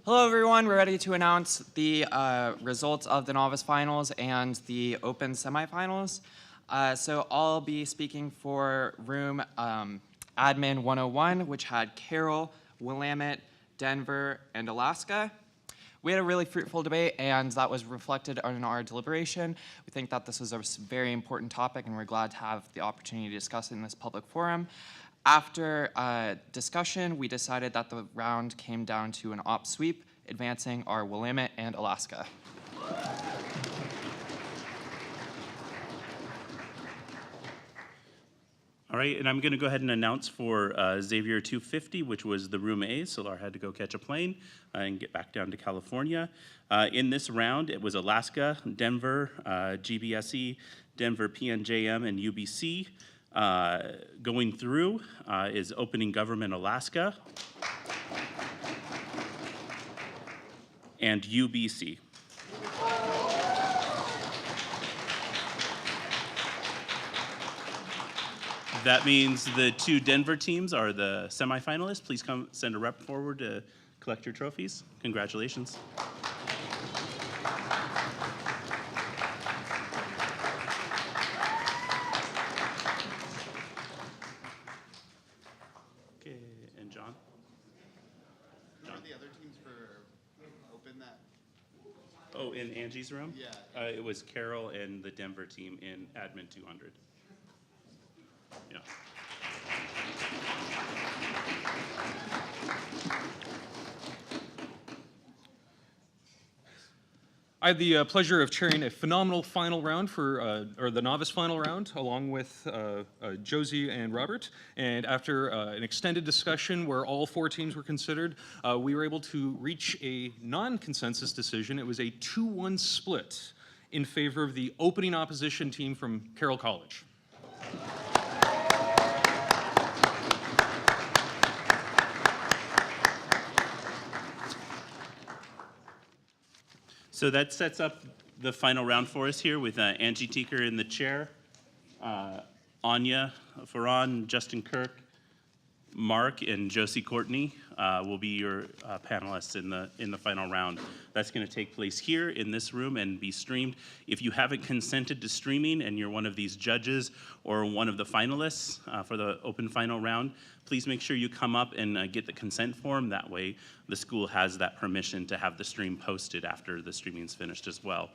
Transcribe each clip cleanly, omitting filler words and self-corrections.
Hello, everyone. We're ready to announce the results of the novice finals and the open semifinals. So I'll be speaking for room Admin 101, which had Carroll, Willamette, Denver, and Alaska. We had a really fruitful debate, and that was reflected in our deliberation. We think that this was a very important topic, and we're glad to have the opportunity to discuss it in this public forum. After discussion, we decided that the round came down to an op sweep, advancing our Willamette and Alaska. All right, and I'm going to go ahead and announce for Xavier 250, which was the room A. Solar had to go catch a plane and get back down to California. In this round, it was Alaska, Denver, GBSE, Denver PNJM, and UBC. Going through is Opening Government Alaska and UBC. That means the two Denver teams are the semifinalists. Please come send a rep forward to collect your trophies. Congratulations. Okay, and John? Who are the other teams for open that? Oh, in Angie's room? Yeah. It was Carol and the Denver team in Admin 200. Yeah. I had the pleasure of chairing a phenomenal final round for, or the novice final round, along with Josie and Robert. And after an extended discussion where all four teams were considered, we were able to reach a non-consensus decision. It was a 2-1 split in favor of the opening opposition team from Carroll College. So that sets up the final round for us here with Angie Teeker in the chair, Anya Farran, Justin Kirk, Mark, and Josie Courtney will be your panelists in the final round. That's going to take place here in this room and be streamed. If you haven't consented to streaming and you're one of these judges or one of the finalists for the open final round, please make sure you come up and get the consent form. That way the school has that permission to have the stream posted after the streaming's finished as well.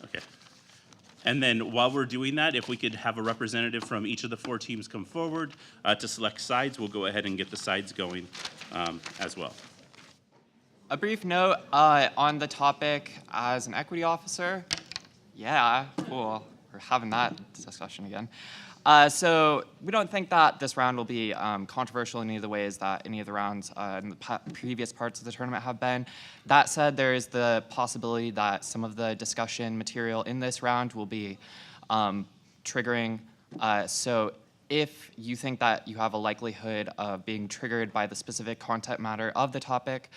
Okay. And then while we're doing that, if we could have a representative from each of the four teams come forward to select sides, we'll go ahead and get the sides going as well. A brief note on the topic as an equity officer. Yeah, cool. We're having that discussion again. So we don't think that this round will be controversial in any of the ways that any of the rounds in the previous parts of the tournament have been. That said, there is the possibility that some of the discussion material in this round will be triggering. So if you think that you have a likelihood of being triggered by the specific content matter of the topic,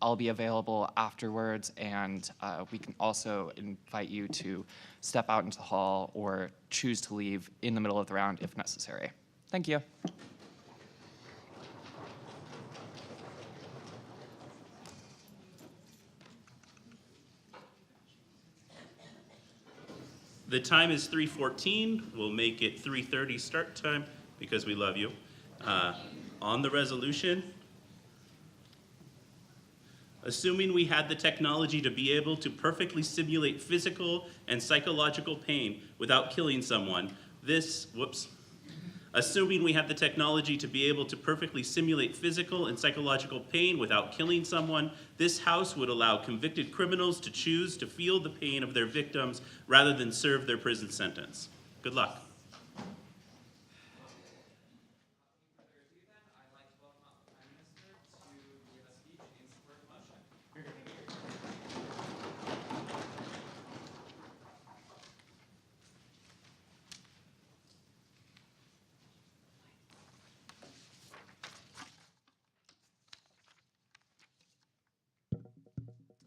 I'll be available afterwards, and we can also invite you to step out into the hall or choose to leave in the middle of the round if necessary. Thank you. The time is 3:14. We'll make it 3:30 start time because we love you. On the resolution, assuming we had the technology to be able to perfectly simulate physical and psychological pain without killing someone, assuming we had the technology to be able to perfectly simulate physical and psychological pain without killing someone, this House would allow convicted criminals to choose to feel the pain of their victims rather than serve their prison sentence. Good luck.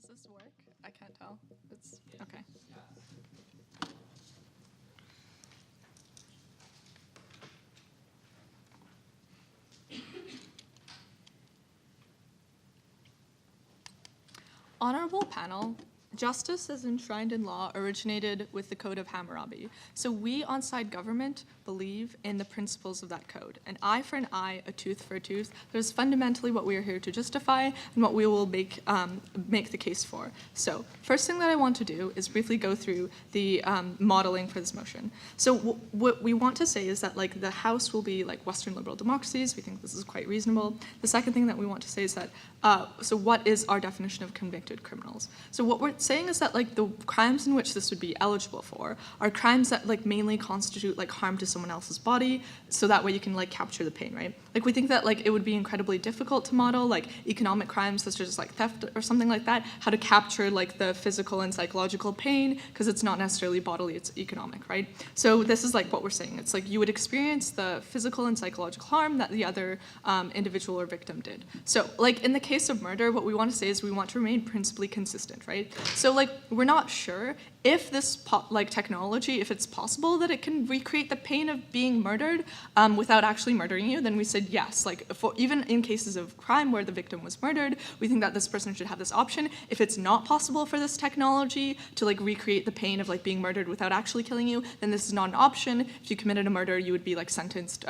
Does this work? I can't tell. It's okay. Honorable panel, justice as enshrined in law originated with the Code of Hammurabi. So we on side government believe in the principles of that code. An eye for an eye, a tooth for a tooth. That is fundamentally what we are here to justify and what we will make the case for. So first thing that I want to do is briefly go through the modeling for this motion. So what we want to say is that like the House will be like Western liberal democracies. We think this is quite reasonable. The second thing that we want to say is that, so what is our definition of convicted criminals? So what we're saying is that like the crimes in which this would be eligible for are crimes that like mainly constitute like harm to someone else's body, so that way you can like capture the pain, right? Like we think that like it would be incredibly difficult to model like economic crimes such as like theft or something like that, how to capture like the physical and psychological pain, because it's not necessarily bodily, it's economic, right? So this is like what we're saying. It's like you would experience the physical and psychological harm that the other individual or victim did. So like in the case of murder, what we want to say is we want to remain principally consistent, right? So like we're not sure if this technology, if it's possible that it can recreate the pain of being murdered without actually murdering you, then we said yes. Like even in cases of crime where the victim was murdered, we think that this person should have this option. If it's not possible for this technology to like recreate the pain of like being murdered without actually killing you, then this is not an option. If you committed a murder, you would be like sentenced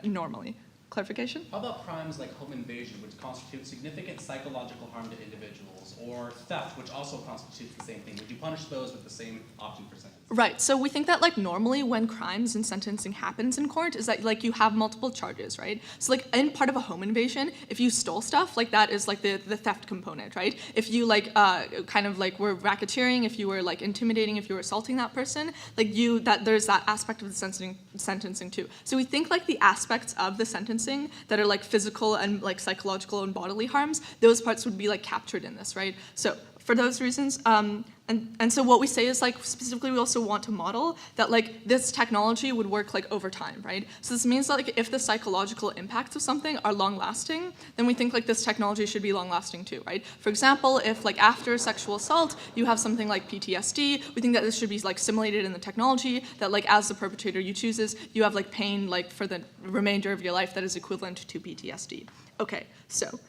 normally. Clarification? How about crimes like home invasion, which constitute significant psychological harm to individuals, or theft, which also constitutes the same thing? Would you punish those with the same option for sentence? Right, so we think that like normally when crimes and sentencing happens in court is that like you have multiple charges, right? So like in part of a home invasion, if you stole stuff, like that is like the theft component, right? If you like kind of like were racketeering, if you were like intimidating, if you were assaulting that person, like there's that aspect of the sentencing too. So we think like the aspects of the sentencing that are like physical and like psychological and bodily harms, those parts would be like captured in this, right? So for those reasons, and so what we say is like specifically we also want to model that like this technology would work like over time, right? So this means that like if the psychological impacts of something are long lasting, then we think like this technology should be long lasting too, right? For example, if like after sexual assault you have something like PTSD, we think that this should be like simulated in the technology, that like as the perpetrator you chooses, you have like pain like for the remainder of your life that is equivalent to PTSD. Okay, so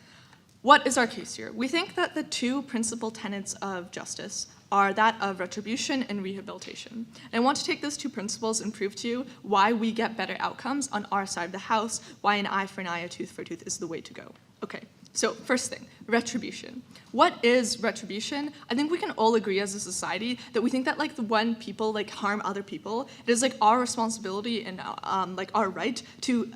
what is our case here? We think that the two principal tenets of justice are that of retribution and rehabilitation. And I want to take those two principles and prove to you why we get better outcomes on our side of the house, why an eye for an eye, a tooth for a tooth is the way to go. Okay, so first thing, retribution. What is retribution? I think we can all agree as a society that we think that like when people like harm other people, it is like our responsibility and like our right to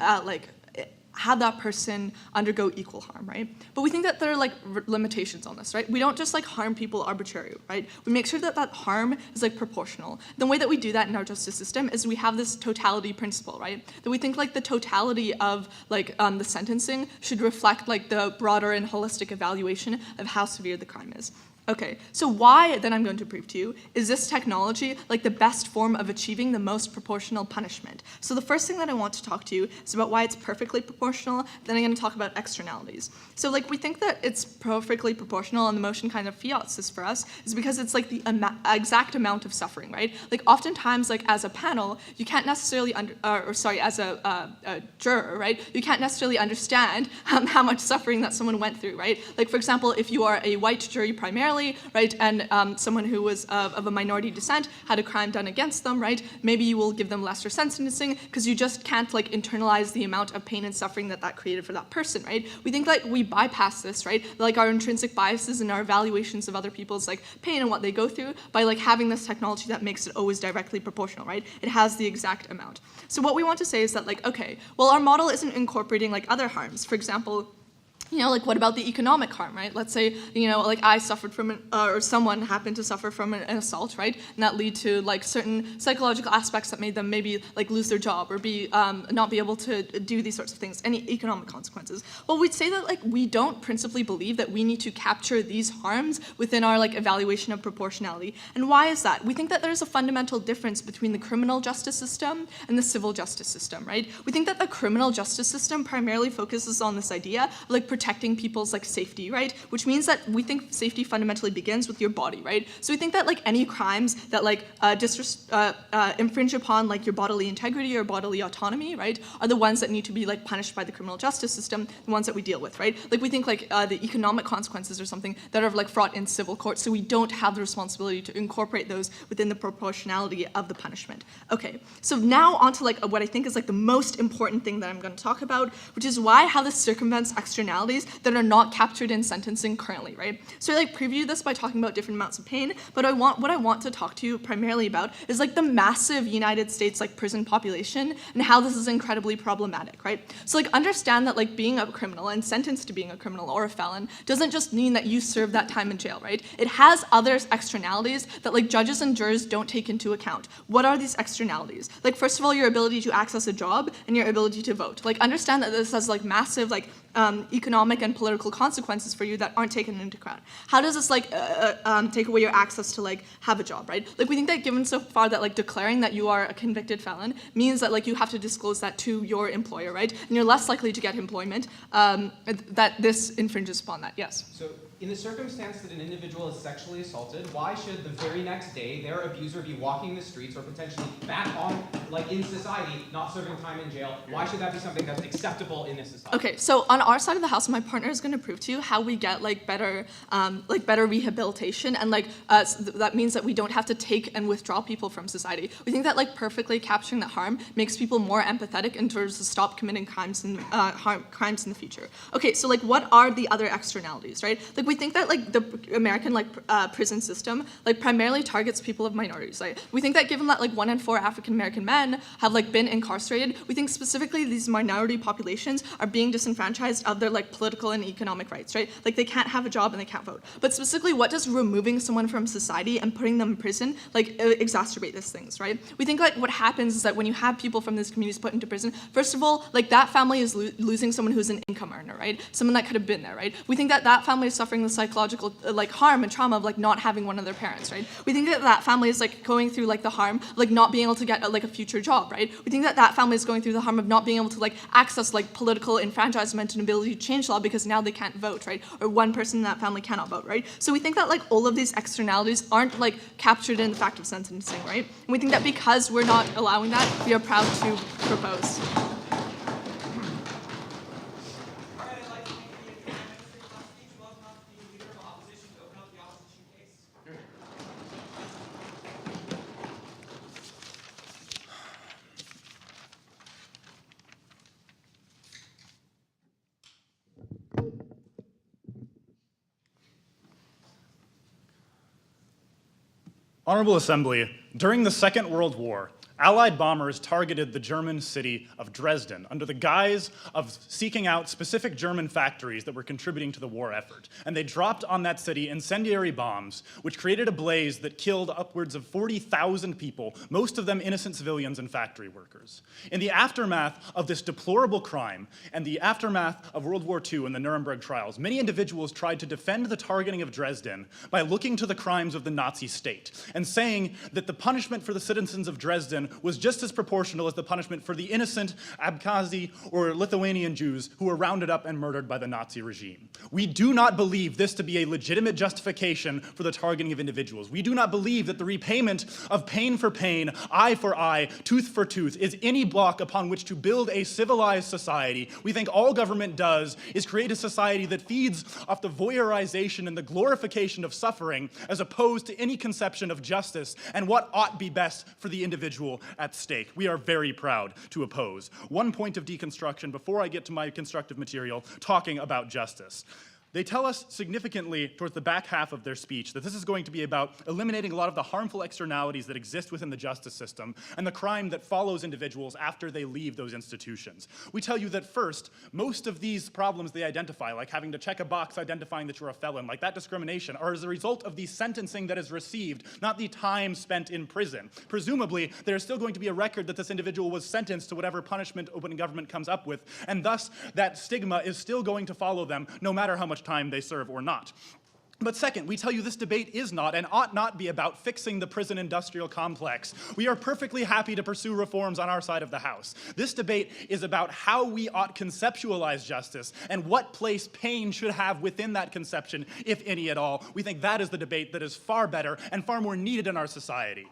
have that person undergo equal harm, right? But we think that there are like limitations on this, right? We don't just like harm people arbitrarily, right? We make sure that that harm is like proportional. The way that we do that in our justice system is we have this totality principle, right? That we think like the totality of like the sentencing should reflect like the broader and holistic evaluation of how severe the crime is. Okay, so why, then I'm going to prove to you, is this technology like the best form of achieving the most proportional punishment? So the first thing that I want to talk to you is about why it's perfectly proportional, then I'm going to talk about externalities. So like we think that it's perfectly proportional and the motion kind of fiats this for us is because it's like the exact amount of suffering, right? Like oftentimes like as a panel, you can't necessarily, as a juror, right? You can't necessarily understand how much suffering that someone went through, right? Like for example, if you are a white jury primarily, right, and someone who was of a minority descent had a crime done against them, right, maybe you will give them lesser sentencing because you just can't like internalize the amount of pain and suffering that created for that person, right? We think like we bypass this, right, like our intrinsic biases and our evaluations of other people's like pain and what they go through by like having this technology that makes it always directly proportional, right? It has the exact amount. So what we want to say is that like, okay, well our model isn't incorporating like other harms. For example, you know, like what about the economic harm, right? Let's say, you know, like I suffered from or someone happened to suffer from an assault, right? And that lead to like certain psychological aspects that made them maybe like lose their job or be not be able to do these sorts of things, any economic consequences. Well, we'd say that like we don't principally believe that we need to capture these harms within our like evaluation of proportionality. And why is that? We think that there's a fundamental difference between the criminal justice system and the civil justice system, right? We think that the criminal justice system primarily focuses on this idea of like protecting people's like safety, right? Which means that we think safety fundamentally begins with your body, right? So we think that like any crimes that like infringe upon like your bodily integrity or bodily autonomy, right, are the ones that need to be like punished by the criminal justice system, the ones that we deal with, right? Like we think like the economic consequences or something that are like fraught in civil court, so we don't have the responsibility to incorporate those within the proportionality of the punishment. Okay, so now on to like what I think is like the most important thing that I'm going to talk about, which is how this circumvents externalities that are not captured in sentencing currently, right? So I like previewed this by talking about different amounts of pain, but what I want to talk to you primarily about is like the massive United States like prison population and how this is incredibly problematic, right? So like understand that like being a criminal and sentenced to being a criminal or a felon doesn't just mean that you serve that time in jail, right? It has other externalities that like judges and jurors don't take into account. What are these externalities? Like first of all, your ability to access a job and your ability to vote. Like understand that this has like massive like economic and political consequences for you that aren't taken into account. How does this like take away your access to like have a job, right? Like we think that given so far that like declaring that you are a convicted felon means that like you have to disclose that to your employer, right? And you're less likely to get employment, that this infringes upon that, yes. So in the circumstance that an individual is sexually assaulted, why should the very next day their abuser be walking the streets or potentially back on, like in society, not serving time in jail? Why should that be something that's acceptable in this society? Okay, so on our side of the house, my partner is going to prove to you how we get like better rehabilitation, and like that means that we don't have to take and withdraw people from society. We think that like perfectly capturing that harm makes people more empathetic and to stop committing crimes in the future. Okay, so like what are the other externalities, right? Like we think that like the American like prison system like primarily targets people of minorities, right? We think that given that like 1 in 4 African American men have like been incarcerated, we think specifically these minority populations are being disenfranchised of their like political and economic rights, right? Like they can't have a job and they can't vote. But specifically, what does removing someone from society and putting them in prison like exacerbate these things, right? We think like what happens is that when you have people from these communities put into prison, first of all, like that family is losing someone who's an income earner, right? Someone that could have been there, right? We think that that family is suffering the psychological like harm and trauma of like not having one of their parents, right? We think that that family is like going through like the harm of, like not being able to get like a future job, right? We think that that family is going through the harm of not being able to like access like political enfranchisement and ability to change law because now they can't vote, right? Or one person in that family cannot vote, right? So we think that like all of these externalities aren't like captured in the fact of sentencing, right? And we think that because we're not allowing that, we are proud to propose. Honorable Assembly, during the Second World War, Allied bombers targeted the German city of Dresden under the guise of seeking out specific German factories that were contributing to the war effort. And they dropped on that city incendiary bombs, which created a blaze that killed upwards of 40,000 people, most of them innocent civilians and factory workers. In the aftermath of this deplorable crime and the aftermath of World War II and the Nuremberg trials, many individuals tried to defend the targeting of Dresden by looking to the crimes of the Nazi state and saying that the punishment for the citizens of Dresden was just as proportional as the punishment for the innocent Abkhazi or Lithuanian Jews who were rounded up and murdered by the Nazi regime. We do not believe this to be a legitimate justification for the targeting of individuals. We do not believe that the repayment of pain for pain, eye for eye, tooth for tooth is any block upon which to build a civilized society. We think all government does is create a society that feeds off the voyeurization and the glorification of suffering as opposed to any conception of justice and what ought be best for the individual at stake. We are very proud to oppose. One point of deconstruction before I get to my constructive material talking about justice. They tell us significantly towards the back half of their speech that this is going to be about eliminating a lot of the harmful externalities that exist within the justice system and the crime that follows individuals after they leave those institutions. We tell you that first, most of these problems they identify, like having to check a box identifying that you're a felon, like that discrimination, are as a result of the sentencing that is received, not the time spent in prison. Presumably, there's still going to be a record that this individual was sentenced to whatever punishment open government comes up with, and thus that stigma is still going to follow them no matter how much time they serve or not. But second, we tell you this debate is not and ought not be about fixing the prison industrial complex. We are perfectly happy to pursue reforms on our side of the house. This debate is about how we ought conceptualize justice and what place pain should have within that conception, if any at all. We think that is the debate that is far better and far more needed in our society.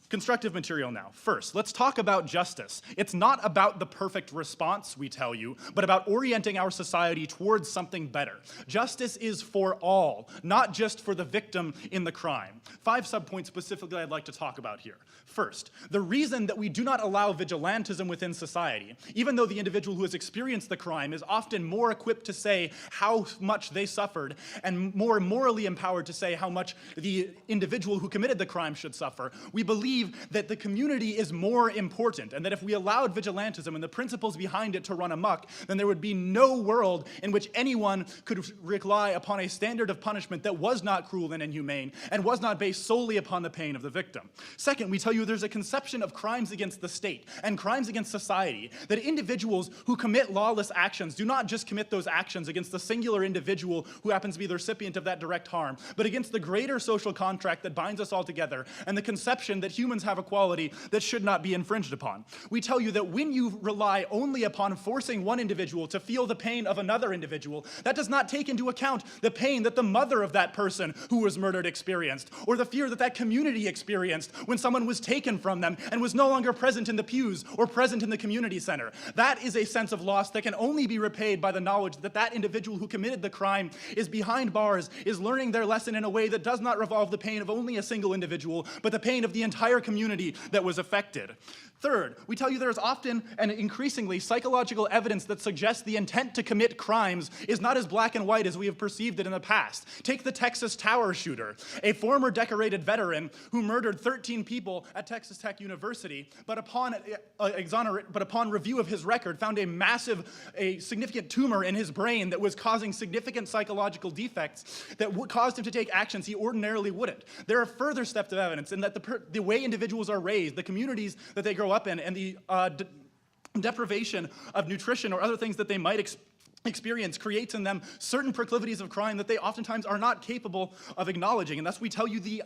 Constructive material now. First, let's talk about justice. It's not about the perfect response, we tell you, but about orienting our society towards something better. Justice is for all, not just for the victim in the crime. 5 subpoints specifically I'd like to talk about here. First, the reason that we do not allow vigilantism within society, even though the individual who has experienced the crime is often more equipped to say how much they suffered and more morally empowered to say how much the individual who committed the crime should suffer, we believe that the community is more important, and that if we allowed vigilantism and the principles behind it to run amok, then there would be no world in which anyone could rely upon a standard of punishment that was not cruel and inhumane and was not based solely upon the pain of the victim. Second, we tell you there's a conception of crimes against the state and crimes against society, that individuals who commit lawless actions do not just commit those actions against the singular individual who happens to be the recipient of that direct harm, but against the greater social contract that binds us all together, and the conception that humans have equality that should not be infringed upon. We tell you that when you rely only upon forcing one individual to feel the pain of another individual, that does not take into account the pain that the mother of that person who was murdered experienced, or the fear that that community experienced when someone was taken from them and was no longer present in the pews or present in the community center. That is a sense of loss that can only be repaid by the knowledge that that individual who committed the crime is behind bars, is learning their lesson in a way that does not revolve the pain of only a single individual, but the pain of the entire community that was affected. Third, we tell you there is often and increasingly psychological evidence that suggests the intent to commit crimes is not as black and white as we have perceived it in the past. Take the Texas Tower shooter, a former decorated veteran who murdered 13 people at Texas Tech University, but upon review of his record, found a significant tumor in his brain that was causing significant psychological defects that caused him to take actions he ordinarily wouldn't. There are further steps of evidence in that the way individuals are raised, the communities that they grow up in, and the deprivation of nutrition or other things that they might experience creates in them certain proclivities of crime that they oftentimes are not capable of acknowledging. And thus we tell you the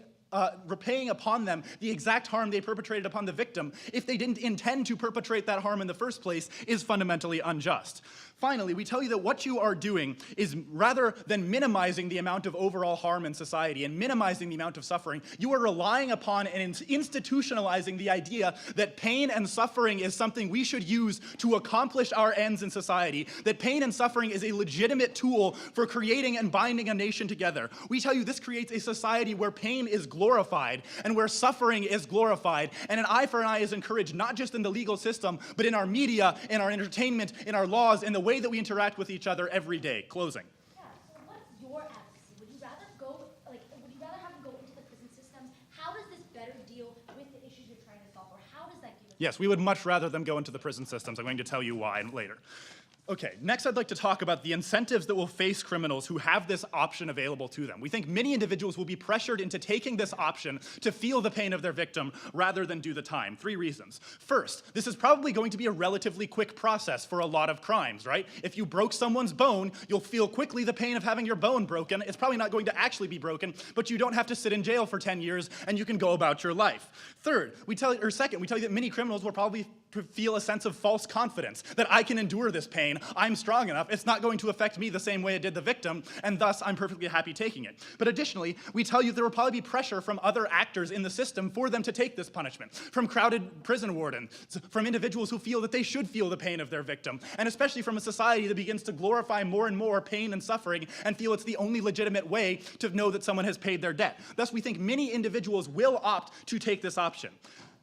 repaying upon them the exact harm they perpetrated upon the victim, if they didn't intend to perpetrate that harm in the first place, is fundamentally unjust. Finally, we tell you that what you are doing is, rather than minimizing the amount of overall harm in society and minimizing the amount of suffering, you are relying upon and institutionalizing the idea that pain and suffering is something we should use to accomplish our ends in society, that pain and suffering is a legitimate tool for creating and binding a nation together. We tell you this creates a society where pain is glorified and where suffering is glorified, and an eye for an eye is encouraged not just in the legal system, but in our media, in our entertainment, in our laws, in the way that we interact with each other every day. Closing. Yeah, so what's your advocacy? Would you rather have them go into the prison systems? How does this better deal with the issues you're trying to solve, or how does that give us? Yes, we would much rather them go into the prison systems. I'm going to tell you why later. Okay, next I'd like to talk about the incentives that will face criminals who have this option available to them. We think many individuals will be pressured into taking this option to feel the pain of their victim rather than do the time. 3 reasons. First, this is probably going to be a relatively quick process for a lot of crimes, right? If you broke someone's bone, you'll feel quickly the pain of having your bone broken. It's probably not going to actually be broken, but you don't have to sit in jail for 10 years and you can go about your life. Second, we tell you that many criminals will probably feel a sense of false confidence, that I can endure this pain, I'm strong enough, it's not going to affect me the same way it did the victim, and thus I'm perfectly happy taking it. But additionally, we tell you there will probably be pressure from other actors in the system for them to take this punishment, from crowded prison wardens, from individuals who feel that they should feel the pain of their victim, and especially from a society that begins to glorify more and more pain and suffering and feel it's the only legitimate way to know that someone has paid their debt. Thus, we think many individuals will opt to take this option.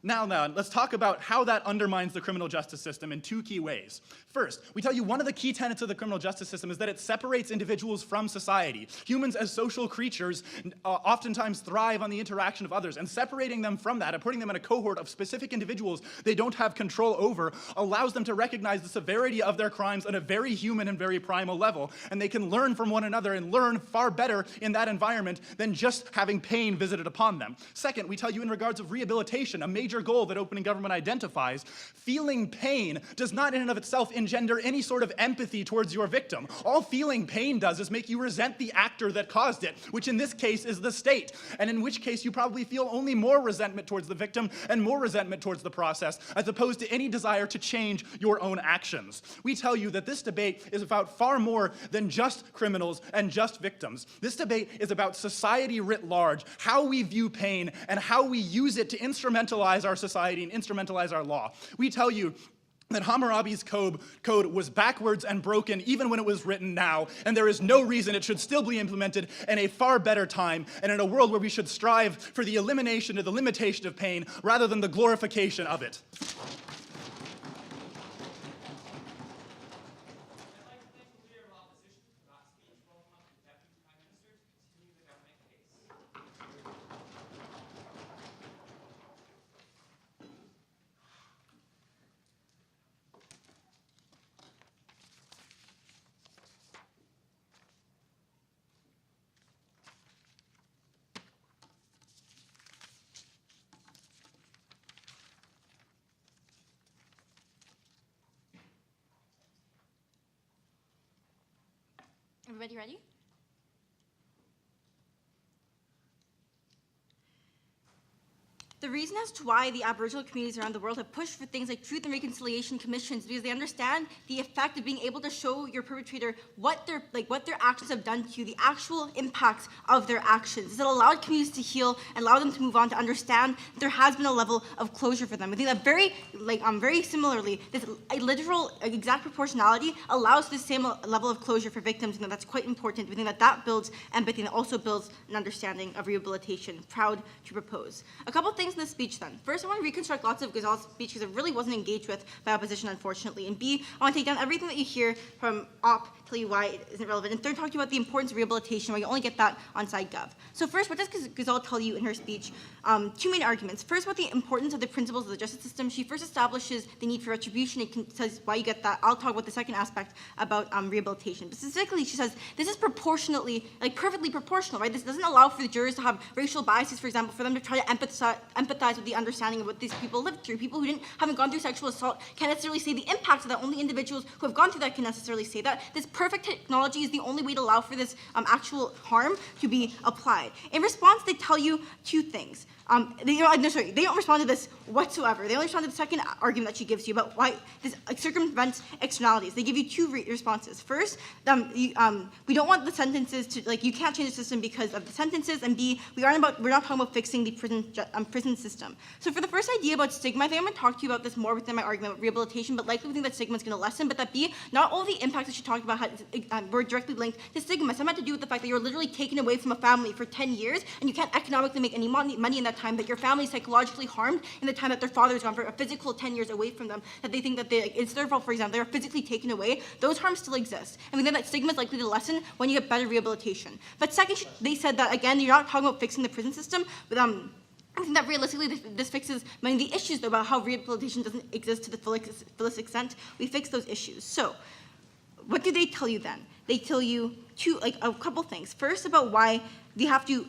Now, let's talk about how that undermines the criminal justice system in 2 key ways. First, we tell you one of the key tenets of the criminal justice system is that it separates individuals from society. Humans as social creatures oftentimes thrive on the interaction of others, and separating them from that and putting them in a cohort of specific individuals they don't have control over allows them to recognize the severity of their crimes on a very human and very primal level, and they can learn from one another and learn far better in that environment than just having pain visited upon them. Second, we tell you in regards of rehabilitation, a major major goal that open government identifies, feeling pain does not in and of itself engender any sort of empathy towards your victim. All feeling pain does is make you resent the actor that caused it, which in this case is the state, and in which case you probably feel only more resentment towards the victim and more resentment towards the process, as opposed to any desire to change your own actions. We tell you that this debate is about far more than just criminals and just victims. This debate is about society writ large, how we view pain, and how we use it to instrumentalize our society and instrumentalize our law. We tell you that Hammurabi's code was backwards and broken even when it was written now, and there is no reason it should still be implemented in a far better time and in a world where we should strive for the elimination or the limitation of pain rather than the glorification of it. Everybody ready? The reason as to why the Aboriginal communities around the world have pushed for things like truth and reconciliation commissions, because they understand the effect of being able to show your perpetrator what their actions have done to you, the actual impacts of their actions. It allowed communities to heal and allow them to move on, to understand that there has been a level of closure for them. I think that very similarly, this literal exact proportionality allows the same level of closure for victims, and that's quite important. We think that that builds empathy and also builds an understanding of rehabilitation. Proud to propose. A couple things in the speech then. First, I want to reconstruct lots of Ghazal's speech because it really wasn't engaged with by opposition, unfortunately. And B, I want to take down everything that you hear from Op, tell you why it isn't relevant. And third, talk to you about the importance of rehabilitation, where you only get that on SideGov. So first, what does Ghazal tell you in her speech? Two main arguments. First, about the importance of the principles of the justice system. She first establishes the need for retribution and says why you get that. I'll talk about the second aspect about rehabilitation. But specifically, she says this is proportionately, perfectly proportional, right? This doesn't allow for the jurors to have racial biases, for example, for them to try to empathize with the understanding of what these people lived through. People who haven't gone through sexual assault can't necessarily say the impacts of that. Only individuals who have gone through that can necessarily say that. This perfect technology is the only way to allow for this actual harm to be applied. In response, they tell you two things. They don't respond to this whatsoever. They only respond to the second argument that she gives you about why this circumvents externalities. They give you two responses. First, we don't want the sentences to, you can't change the system because of the sentences, and B, we're not talking about fixing the prison system. So for the first idea about stigma, I think I'm going to talk to you about this more within my argument about rehabilitation, but likely we think that stigma is going to lessen, but that B, not all the impacts that she talked about were directly linked to stigma. Some had to do with the fact that you're literally taken away from a family for 10 years, and you can't economically make any money in that time, that your family is psychologically harmed in the time that their father is gone for a physical 10 years away from them, that they think that it's their fault, for example, they're physically taken away. Those harms still exist. And we think that stigma is likely to lessen when you get better rehabilitation. But second, they said that, again, you're not talking about fixing the prison system, but I think that realistically this fixes many of the issues though, about how rehabilitation doesn't exist to the fullest extent. We fix those issues. So what do they tell you then? They tell you a couple things. First, about why we have to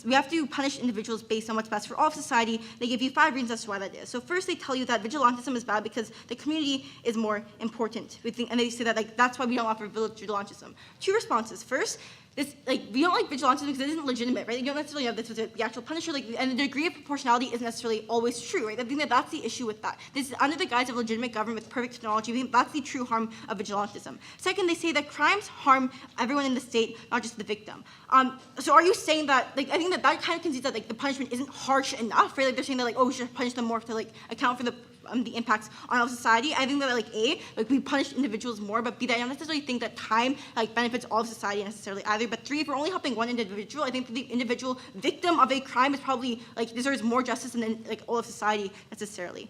we have to punish individuals based on what's best for all of society. They give you 5 reasons as to why that is. So first, they tell you that vigilantism is bad because the community is more important. And they say that that's why we don't offer vigilantism. 2 responses. First, we don't like vigilantism because it isn't legitimate, right? You don't necessarily have this with the actual punisher, and the degree of proportionality isn't necessarily always true, right? I think that's the issue with that. This is under the guise of legitimate government with perfect technology. We think that's the true harm of vigilantism. Second, they say that crimes harm everyone in the state, not just the victim. So are you saying that, I think that kind of concedes that the punishment isn't harsh enough, right? They're saying that we should punish them more to account for the impacts on our society. I think that we punish individuals more, but B, that I don't necessarily think that time benefits all of society necessarily either. But 3, if we're only helping one individual, I think that the individual victim of a crime is probably deserves more justice than all of society necessarily.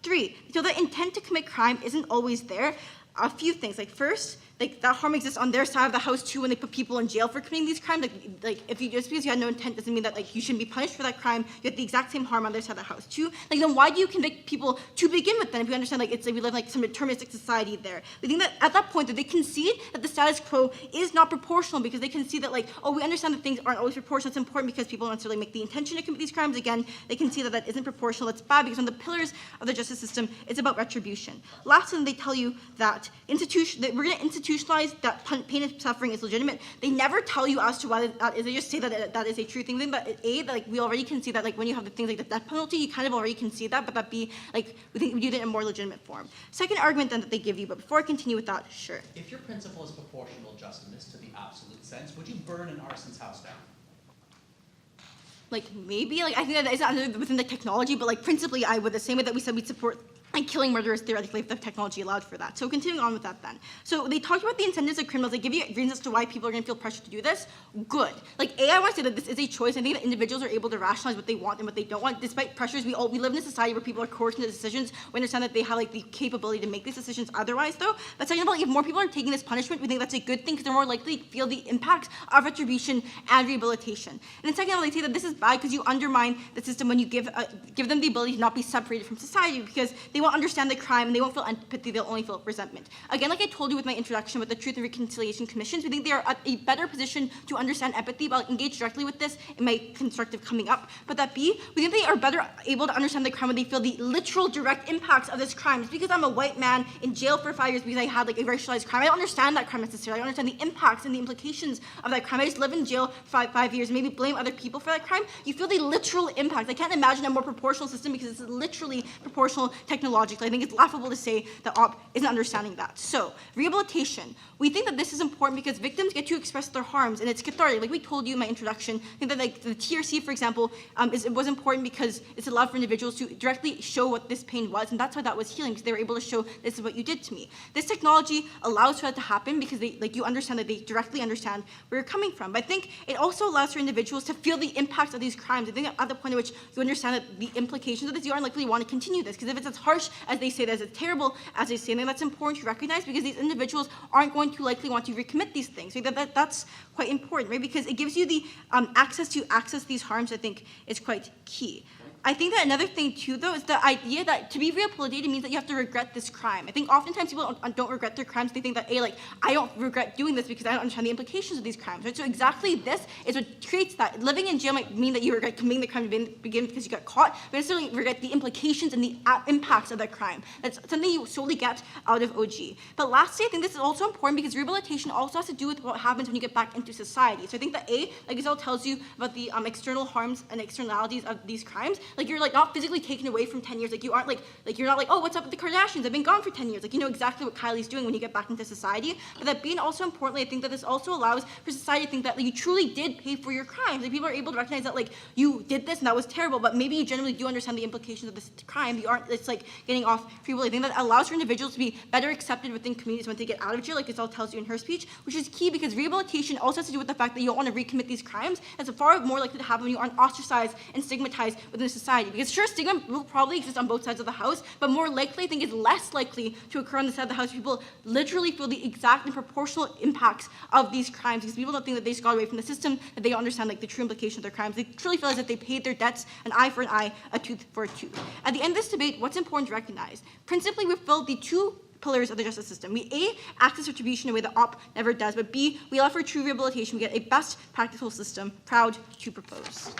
3, so the intent to commit crime isn't always there. A few things. First, like that harm exists on their side of the house too when they put people in jail for committing these crimes. Like if you just because you had no intent doesn't mean that like you shouldn't be punished for that crime. You have the exact same harm on their side of the house too. Like then why do you convict people to begin with then if you understand like it's like we live in like some deterministic society there? We think that at that point that they concede that the status quo is not proportional because they can see that like, oh, we understand that things aren't always proportional. It's important because people don't necessarily make the intention to commit these crimes. Again, they can see that that isn't proportional. It's bad because one of the pillars of the justice system is about retribution. Lastly, they tell you that that we're going to institutionalize that pain and suffering is legitimate. They never tell you as to why that is. They just say that that is a true thing. But that like we already can see that like when you have the things like the death penalty, you kind of already can see that. But that B, like we think we do it in a more legitimate form. Second argument then that they give you. But before I continue with that, sure. If your principle is proportional justice to the absolute sense, would you burn an arson's house down? Like maybe like I think that is not within the technology, but like principally I would the same way that we said we'd support and killing murderers theoretically if the technology allowed for that. So continuing on with that then. So they talked about the incentives of criminals. They give you reasons as to why people are going to feel pressure to do this. Good. Like I want to say that this is a choice. I think that individuals are able to rationalize what they want and what they don't want. Despite pressures, we live in a society where people are coerced into decisions. We understand that they have like the capability to make these decisions otherwise though. But second of all, if more people are taking this punishment, we think that's a good thing because they're more likely to feel the impact of retribution and rehabilitation. And then second of all, they say that this is bad because you undermine the system when you give them the ability to not be separated from society because they won't understand the crime and they won't feel empathy, they'll only feel resentment. Again, like I told you with my introduction with the Truth and Reconciliation Commissions, we think they are at a better position to understand empathy, but I'll engage directly with this in my constructive coming up. But that B, we think they are better able to understand the crime when they feel the literal direct impacts of this crime. It's because I'm a white man in jail for 5 years because I had like a racialized crime. I don't understand that crime necessarily. I don't understand the impacts and the implications of that crime. I just live in jail for five years and maybe blame other people for that crime. You feel the literal impact. I can't imagine a more proportional system because it's literally proportional technologically. I think it's laughable to say that OP isn't understanding that. So, rehabilitation. We think that this is important because victims get to express their harms and it's cathartic. Like we told you in my introduction, I think that like the TRC, for example, it was important because it's allowed for individuals to directly show what this pain was, and that's why that was healing, because they were able to show this is what you did to me. This technology allows for that to happen because they like you understand that they directly understand where you're coming from. But I think it also allows for individuals to feel the impacts of these crimes. I think at the point at which you understand that the implications of this, you aren't likely to want to continue this. Because if it's as harsh as they say, that as terrible as they say, then that's important to recognize because these individuals aren't going to likely want to recommit these things. That's quite important, right? Because it gives you the access to access these harms, I think, is quite key. I think that another thing too, though, is the idea that to be rehabilitated means that you have to regret this crime. I think oftentimes people don't regret their crimes. They think that, like, I don't regret doing this because I don't understand the implications of these crimes, right? So exactly this is what creates that. Living in jail might mean that you regret committing the crime to begin because you got caught, but necessarily regret the implications and the impacts of that crime. That's something you solely get out of OG. But lastly, I think this is also important because rehabilitation also has to do with what happens when you get back into society. So I think that like Giselle tells you about the external harms and externalities of these crimes. Like you're like not physically taken away from 10 years. Like you aren't like you're not like, oh, what's up with the Kardashians? I've been gone for 10 years. Like you know exactly what Kylie's doing when you get back into society. But that being also importantly, I think that this also allows for society to think that like, you truly did pay for your crimes. Like people are able to recognize that like you did this and that was terrible, but maybe you generally do understand the implications of this crime. You aren't it's like getting off free will. I think that allows for individuals to be better accepted within communities when they get out of jail, like Giselle tells you in her speech, which is key because rehabilitation also has to do with the fact that you don't want to recommit these crimes. It's far more likely to happen when you aren't ostracized and stigmatized within society. Because sure, stigma will probably exist on both sides of the house, but more likely, I think, is less likely to occur on the side of the house. People literally feel the exact and proportional impacts of these crimes because people don't think that they just got away from the system, that they don't understand like the true implications of their crimes. They truly feel as if they paid their debts, an eye for an eye, a tooth for a tooth. At the end of this debate, what's important to recognize? Principally, we filled the two pillars of the justice system. We A, access retribution in a way that OP never does, but B, we offer true rehabilitation. We get a best practical system. Proud to propose.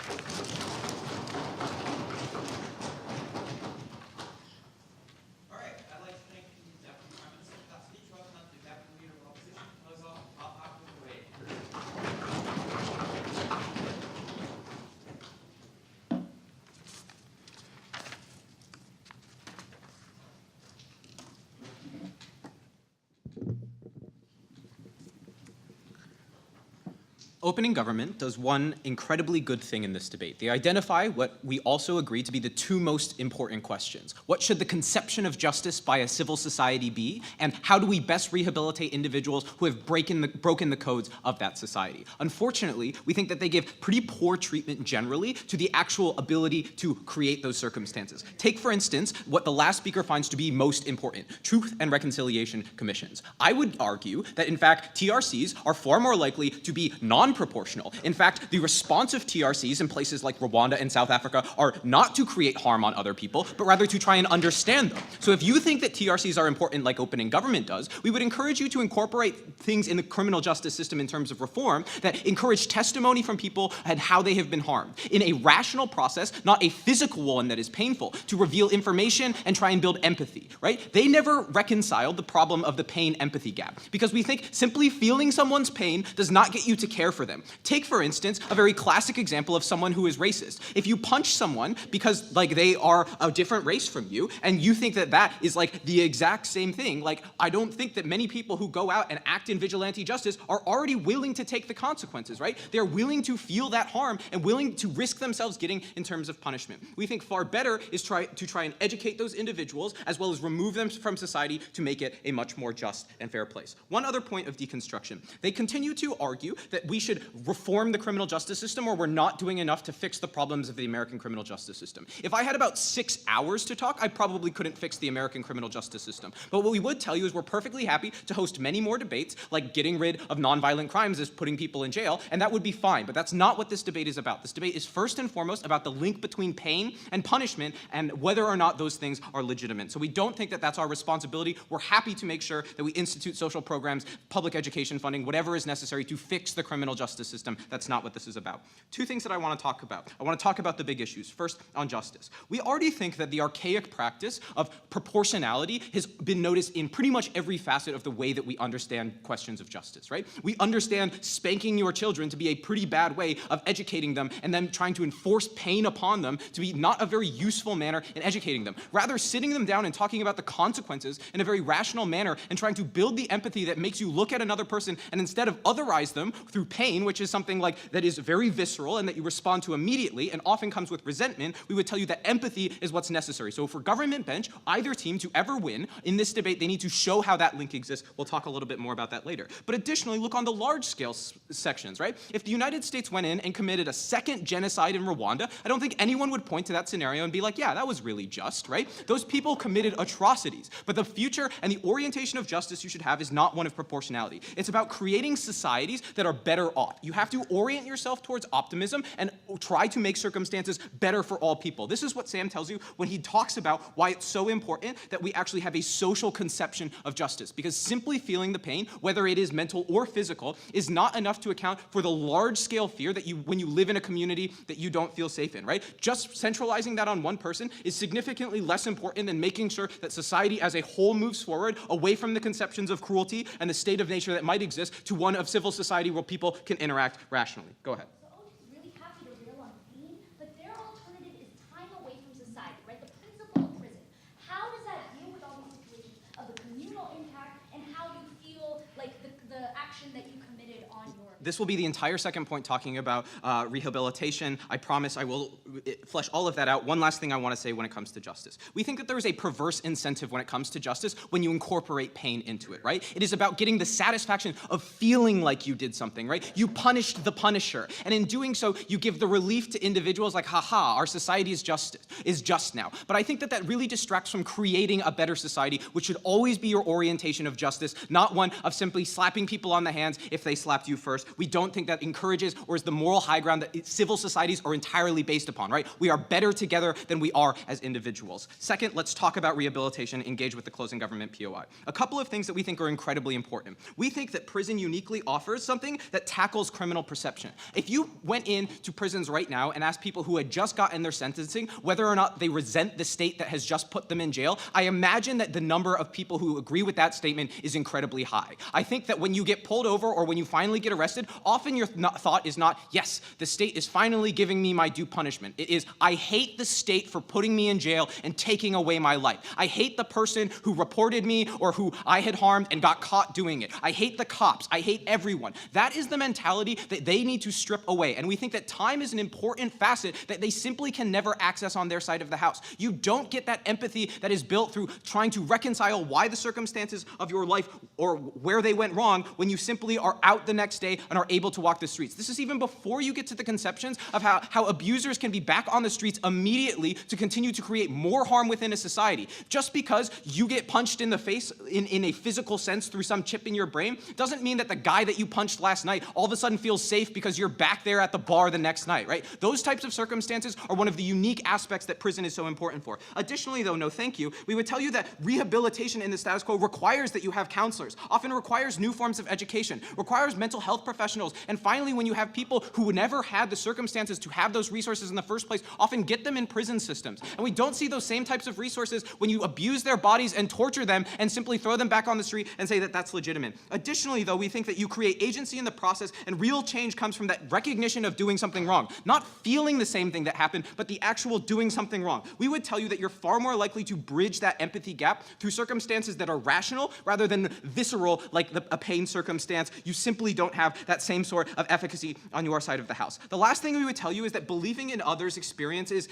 Opening government does one incredibly good thing in this debate. They identify what we also agree to be the two most important questions. What should the conception of justice by a civil society be? And how do we best rehabilitate individuals who have broken the codes of that society? Unfortunately, we think that they give pretty poor treatment generally to the actual ability to create those circumstances. Take, for instance, what the last speaker finds to be most important, truth and reconciliation commissions. I would argue that, in fact, TRCs are far more likely to be non-proportional. In fact, the response of TRCs in places like Rwanda and South Africa are not to create harm on other people, but rather to try and understand them. So if you think that TRCs are important like opening government does, we would encourage you to incorporate things in the criminal justice system in terms of reform that encourage testimony from people and how they have been harmed in a rational process, not a physical one that is painful, to reveal information and try and build empathy, right? They never reconciled the problem of the pain-empathy gap because we think simply feeling someone's pain does not get you to care for them. Take, for instance, a very classic example of someone who is racist. If you punch someone because they are a different race from you and you think that that is the exact same thing, I don't think that many people who go out and act in vigilante justice are already willing to take the consequences, right? They're willing to feel that harm and willing to risk themselves getting in terms of punishment. We think far better is to try and educate those individuals as well as remove them from society to make it a much more just and fair place. One other point of deconstruction. They continue to argue that we should reform the criminal justice system or we're not doing enough to fix the problems of the American criminal justice system. If I had about 6 hours to talk, I probably couldn't fix the American criminal justice system. But what we would tell you is we're perfectly happy to host many more debates, like getting rid of nonviolent crimes as putting people in jail, and that would be fine. But that's not what this debate is about. This debate is first and foremost about the link between pain and punishment and whether or not those things are legitimate. So we don't think that that's our responsibility. We're happy to make sure that we institute social programs, public education funding, whatever is necessary to fix the criminal justice system. That's not what this is about. Two things that I want to talk about. I want to talk about the big issues. First, on justice. We already think that the archaic practice of proportionality has been noticed in pretty much every facet of the way that we understand questions of justice, right? We understand spanking your children to be a pretty bad way of educating them and then trying to enforce pain upon them to be not a very useful manner in educating them. Rather, sitting them down and talking about the consequences in a very rational manner and trying to build the empathy that makes you look at another person and instead of otherize them through pain, which is something that is very visceral and that you respond to immediately and often comes with resentment, we would tell you that empathy is what's necessary. So for government bench, either team to ever win in this debate, they need to show how that link exists. We'll talk a little bit more about that later. But additionally, look on the large scale sections, right? If the United States went in and committed a second genocide in Rwanda, I don't think anyone would point to that scenario and be like, yeah, that was really just, right? Those people committed atrocities. But the future and the orientation of justice you should have is not one of proportionality. It's about creating societies that are better off. You have to orient yourself towards optimism and try to make circumstances better for all people. This is what Sam tells you when he talks about why it's so important that we actually have a social conception of justice. Because simply feeling the pain, whether it is mental or physical, is not enough to account for the large-scale fear that when you live in a community that you don't feel safe in, right? Just centralizing that on one person is significantly less important than making sure that society as a whole moves forward away from the conceptions of cruelty and the state of nature that might exist to one of civil society where people can interact rationally. Go ahead. So Otis is really happy to rail on pain, but their alternative is time away from society, right? The principle of prison. How does that deal with all these situations of the communal impact and how you feel like the action that you committed on your... This will be the entire second point talking about rehabilitation. I promise I will flesh all of that out. One last thing I want to say when it comes to justice. We think that there is a perverse incentive when it comes to justice when you incorporate pain into it, right? It is about getting the satisfaction of feeling like you did something, right? You punished the punisher. And in doing so, you give the relief to individuals like, haha, our society is just now. But I think that that really distracts from creating a better society, which should always be your orientation of justice, not one of simply slapping people on the hands if they slapped you first. We don't think that encourages or is the moral high ground that civil societies are entirely based upon, right? We are better together than we are as individuals. Second, let's talk about rehabilitation, engage with the closing government POI. A couple of things that we think are incredibly important. We think that prison uniquely offers something that tackles criminal perception. If you went into prisons right now and asked people who had just gotten their sentencing whether or not they resent the state that has just put them in jail, I imagine that the number of people who agree with that statement is incredibly high. I think that when you get pulled over or when you finally get arrested, assaulted, often your thought is not, yes, the state is finally giving me my due punishment. It is, I hate the state for putting me in jail and taking away my life. I hate the person who reported me or who I had harmed and got caught doing it. I hate the cops. I hate everyone. That is the mentality that they need to strip away. And we think that time is an important facet that they simply can never access on their side of the house. You don't get that empathy that is built through trying to reconcile why the circumstances of your life or where they went wrong when you simply are out the next day and are able to walk the streets. This is even before you get to the conceptions of how abusers can be back on the streets immediately to continue to create more harm within a society. Just because you get punched in the face in a physical sense through some chip in your brain doesn't mean that the guy that you punched last night all of a sudden feels safe because you're back there at the bar the next night, right? Those types of circumstances are one of the unique aspects that prison is so important for. Additionally, though, no thank you, we would tell you that rehabilitation in the status quo requires that you have counselors, often requires new forms of education, requires mental health professionals, and finally, when you have people who never had the circumstances to have those resources in the first place, often get them in prison systems. And we don't see those same types of resources when you abuse their bodies and torture them and simply throw them back on the street and say that that's legitimate. Additionally, though, we think that you create agency in the process, and real change comes from that recognition of doing something wrong. Not feeling the same thing that happened, but the actual doing something wrong. We would tell you that you're far more likely to bridge that empathy gap through circumstances that are rational rather than visceral, like a pain circumstance. You simply don't have that same sort of efficacy on your side of the house. The last thing we would tell you is that believing in others' experiences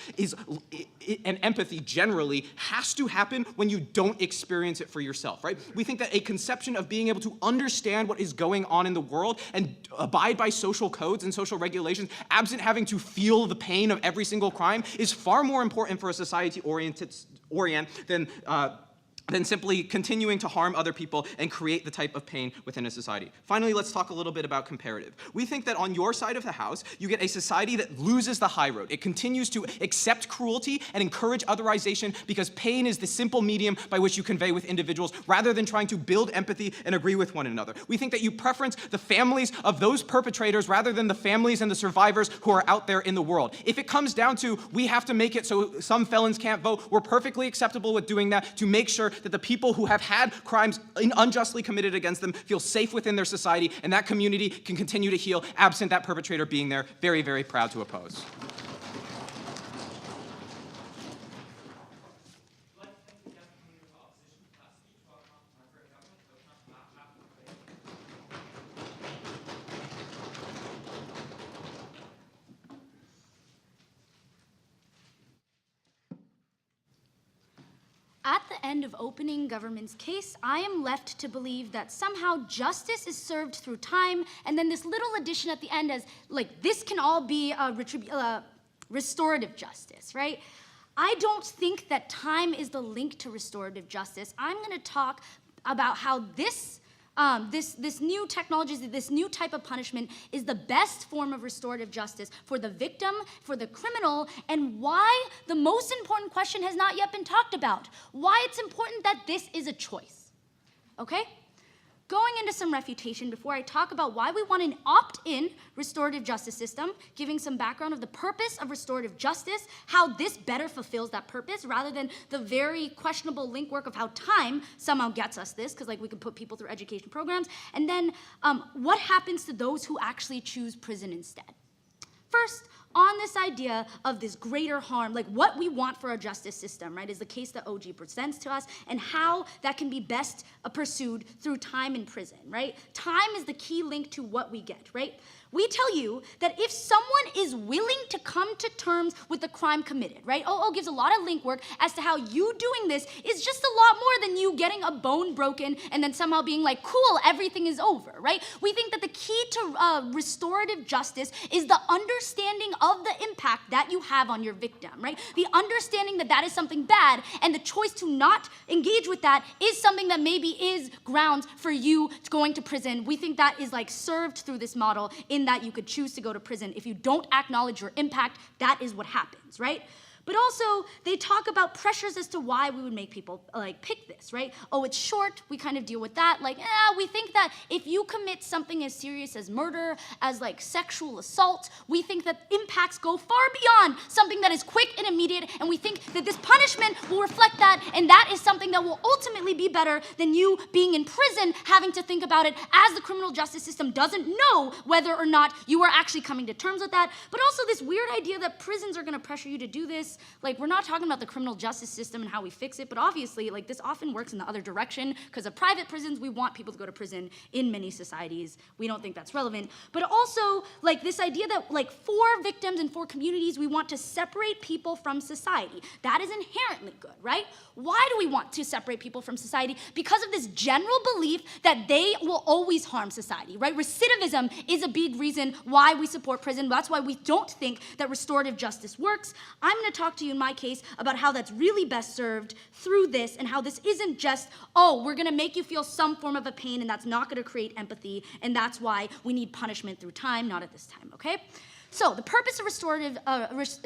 and empathy generally has to happen when you don't experience it for yourself, right? We think that a conception of being able to understand what is going on in the world and abide by social codes and social regulations, absent having to feel the pain of every single crime, is far more important for a society than simply continuing to harm other people and create the type of pain within a society. Finally, let's talk a little bit about comparative. We think that on your side of the house, you get a society that loses the high road. It continues to accept cruelty and encourage otherization because pain is the simple medium by which you convey with individuals rather than trying to build empathy and agree with one another. We think that you preference the families of those perpetrators rather than the families and the survivors who are out there in the world. If it comes down to we have to make it so some felons can't vote, we're perfectly acceptable with doing that to make sure that the people who have had crimes unjustly committed against them feel safe within their society, and that community can continue to heal absent that perpetrator being there. Very, very proud to oppose. At the end of opening government's case, I am left to believe that somehow justice is served through time, and then this little addition at the end as, like, this can all be restorative justice, right? I don't think that time is the link to restorative justice. I'm gonna talk about how this new technology, this new type of punishment is the best form of restorative justice for the victim, for the criminal, and why the most important question has not yet been talked about. Why it's important that this is a choice, okay? Going into some refutation before I talk about why we want an opt-in restorative justice system, giving some background of the purpose of restorative justice, how this better fulfills that purpose rather than the very questionable link work of how time somehow gets us this, because like we could put people through education programs, and then what happens to those who actually choose prison instead. First, on this idea of this greater harm, like what we want for our justice system, right, is the case that OG presents to us and how that can be best pursued through time in prison, right? Time is the key link to what we get, right? We tell you that if someone is willing to come to terms with the crime committed, right? OO gives a lot of link work as to how you doing this is just a lot more than you getting a bone broken and then somehow being like, cool, everything is over, right? We think that the key to restorative justice is the understanding of the impact that you have on your victim, right? The understanding that that is something bad and the choice to not engage with that is something that maybe is grounds for you going to prison. We think that is like served through this model in that you could choose to go to prison. If you don't acknowledge your impact, that is what happens, right? But also, they talk about pressures as to why we would make people like pick this, right? Oh, it's short, we kind of deal with that. Like, we think that if you commit something as serious as murder, as like sexual assault, we think that impacts go far beyond something that is quick and immediate, and we think that this punishment will reflect that, and that is something that will ultimately be better than you being in prison, having to think about it, as the criminal justice system doesn't know whether or not you are actually coming to terms with that. But also this weird idea that prisons are gonna pressure you to do this. Like, we're not talking about the criminal justice system and how we fix it, but obviously, like, this often works in the other direction, because of private prisons, we want people to go to prison in many societies. We don't think that's relevant. But also, like, this idea that, like, for victims and for communities, we want to separate people from society. That is inherently good, right? Why do we want to separate people from society? Because of this general belief that they will always harm society, right? Recidivism is a big reason why we support prison. That's why we don't think that restorative justice works. I'm going to talk to you in my case about how that's really best served through this, and how this isn't just, oh, we're going to make you feel some form of a pain, and that's not going to create empathy, and that's why we need punishment through time, not at this time, okay? So the purpose of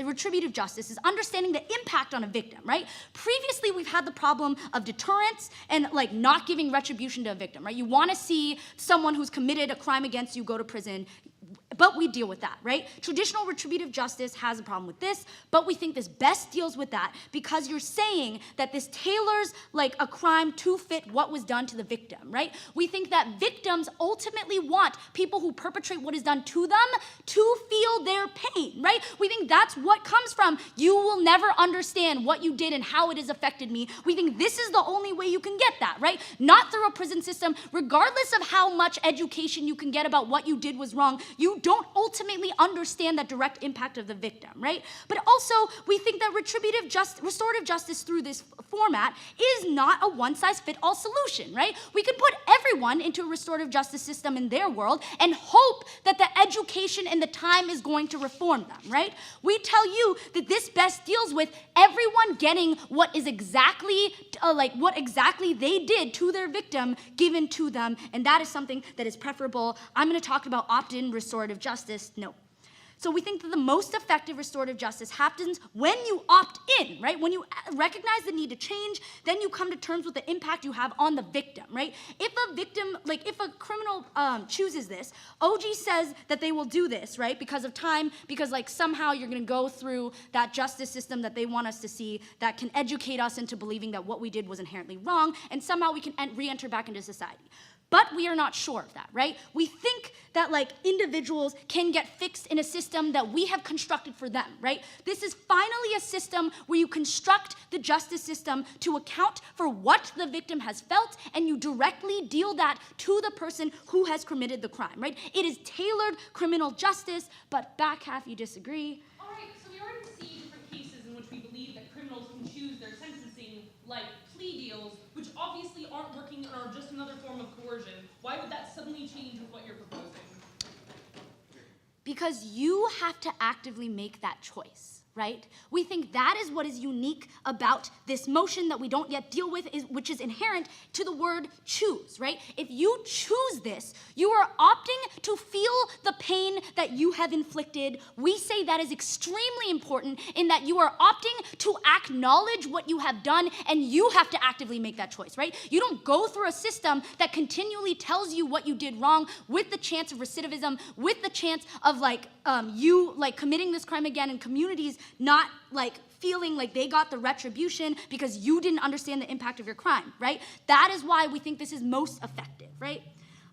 retributive justice is understanding the impact on a victim, right? Previously, we've had the problem of deterrence and like not giving retribution to a victim, right? You want to see someone who's committed a crime against you go to prison, but we deal with that, right? Traditional retributive justice has a problem with this, but we think this best deals with that because you're saying that this tailors like a crime to fit what was done to the victim, right? We think that victims ultimately want people who perpetrate what is done to them to feel their pain, right? We think that's what comes from, you will never understand what you did and how it has affected me. We think this is the only way you can get that, right? Not through a prison system, regardless of how much education you can get about what you did was wrong, you don't ultimately understand that direct impact of the victim, right? But also, we think that restorative justice through this format is not a one-size-fits-all solution, right? We could put everyone into a restorative justice system in their world and hope that the education and the time is going to reform them, right? We tell you that this best deals with everyone getting what is exactly, what exactly they did to their victim given to them, and that is something that is preferable. I'm going to talk about opt-in restorative justice. No. So we think that the most effective restorative justice happens when you opt in, right? When you recognize the need to change, then you come to terms with the impact you have on the victim, right? If a victim, like if a criminal chooses this, OG says that they will do this, right? Because of time, because like somehow you're gonna go through that justice system that they want us to see that can educate us into believing that what we did was inherently wrong, and somehow we can re-enter back into society. But we are not sure of that, right? We think that like individuals can get fixed in a system that we have constructed for them, right? This is finally a system where you construct the justice system to account for what the victim has felt, and you directly deal that to the person who has committed the crime, right? It is tailored criminal justice, but back half you disagree. All right, so we already see different cases in which we believe that criminals can choose their sentencing, like plea deals, which obviously aren't working and are just another form of coercion. Why would that suddenly change with what you're proposing? Because you have to actively make that choice, right? We think that is what is unique about this motion that we don't yet deal with, which is inherent to the word choose, right? If you choose this, you are opting to feel the pain that you have inflicted. We say that is extremely important in that you are opting to acknowledge what you have done, and you have to actively make that choice, right? You don't go through a system that continually tells you what you did wrong with the chance of recidivism, with the chance of you committing this crime again, and communities not feeling like they got the retribution because you didn't understand the impact of your crime, right? That is why we think this is most effective, right?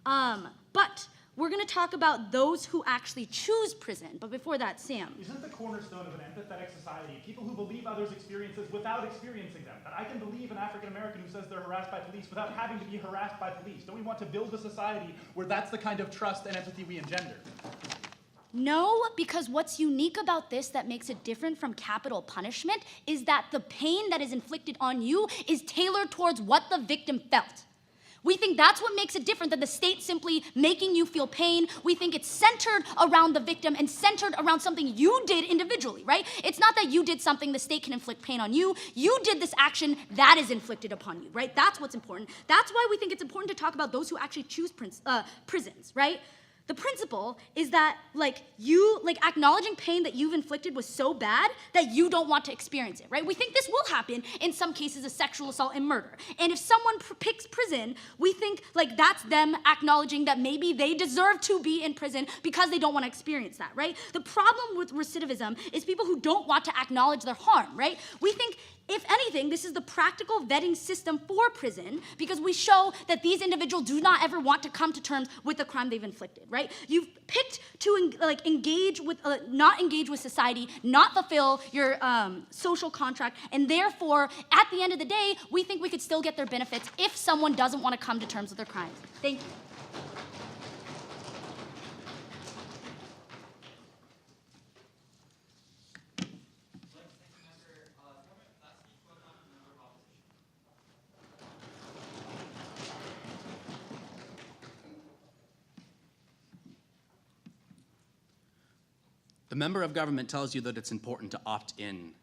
But we're going to talk about those who actually choose prison. But before that, Sam. Isn't the cornerstone of an empathetic society people who believe others' experiences without experiencing them? That I can believe an African American who says they're harassed by police without having to be harassed by police. Don't we want to build a society where that's the kind of trust and empathy we engender? No, because what's unique about this that makes it different from capital punishment is that the pain that is inflicted on you is tailored towards what the victim felt. We think that's what makes it different than the state simply making you feel pain. We think it's centered around the victim and centered around something you did individually, right? It's not that you did something the state can inflict pain on you. You did this action that is inflicted upon you, right? That's what's important. That's why we think it's important to talk about those who actually choose prisons, right? The principle is that, acknowledging pain that you've inflicted was so bad that you don't want to experience it, right? We think this will happen in some cases of sexual assault and murder. And if someone picks prison, we think, that's them acknowledging that maybe they deserve to be in prison because they don't want to experience that, right? The problem with recidivism is people who don't want to acknowledge their harm, right? We think, if anything, this is the practical vetting system for prison because we show that these individuals do not ever want to come to terms with the crime they've inflicted, right? You've picked to not engage with society, not fulfill your social contract, and therefore, at the end of the day, we think we could still get their benefits if someone doesn't want to come to terms with their crimes. Thank you. The member of government tells you that it's important to opt in.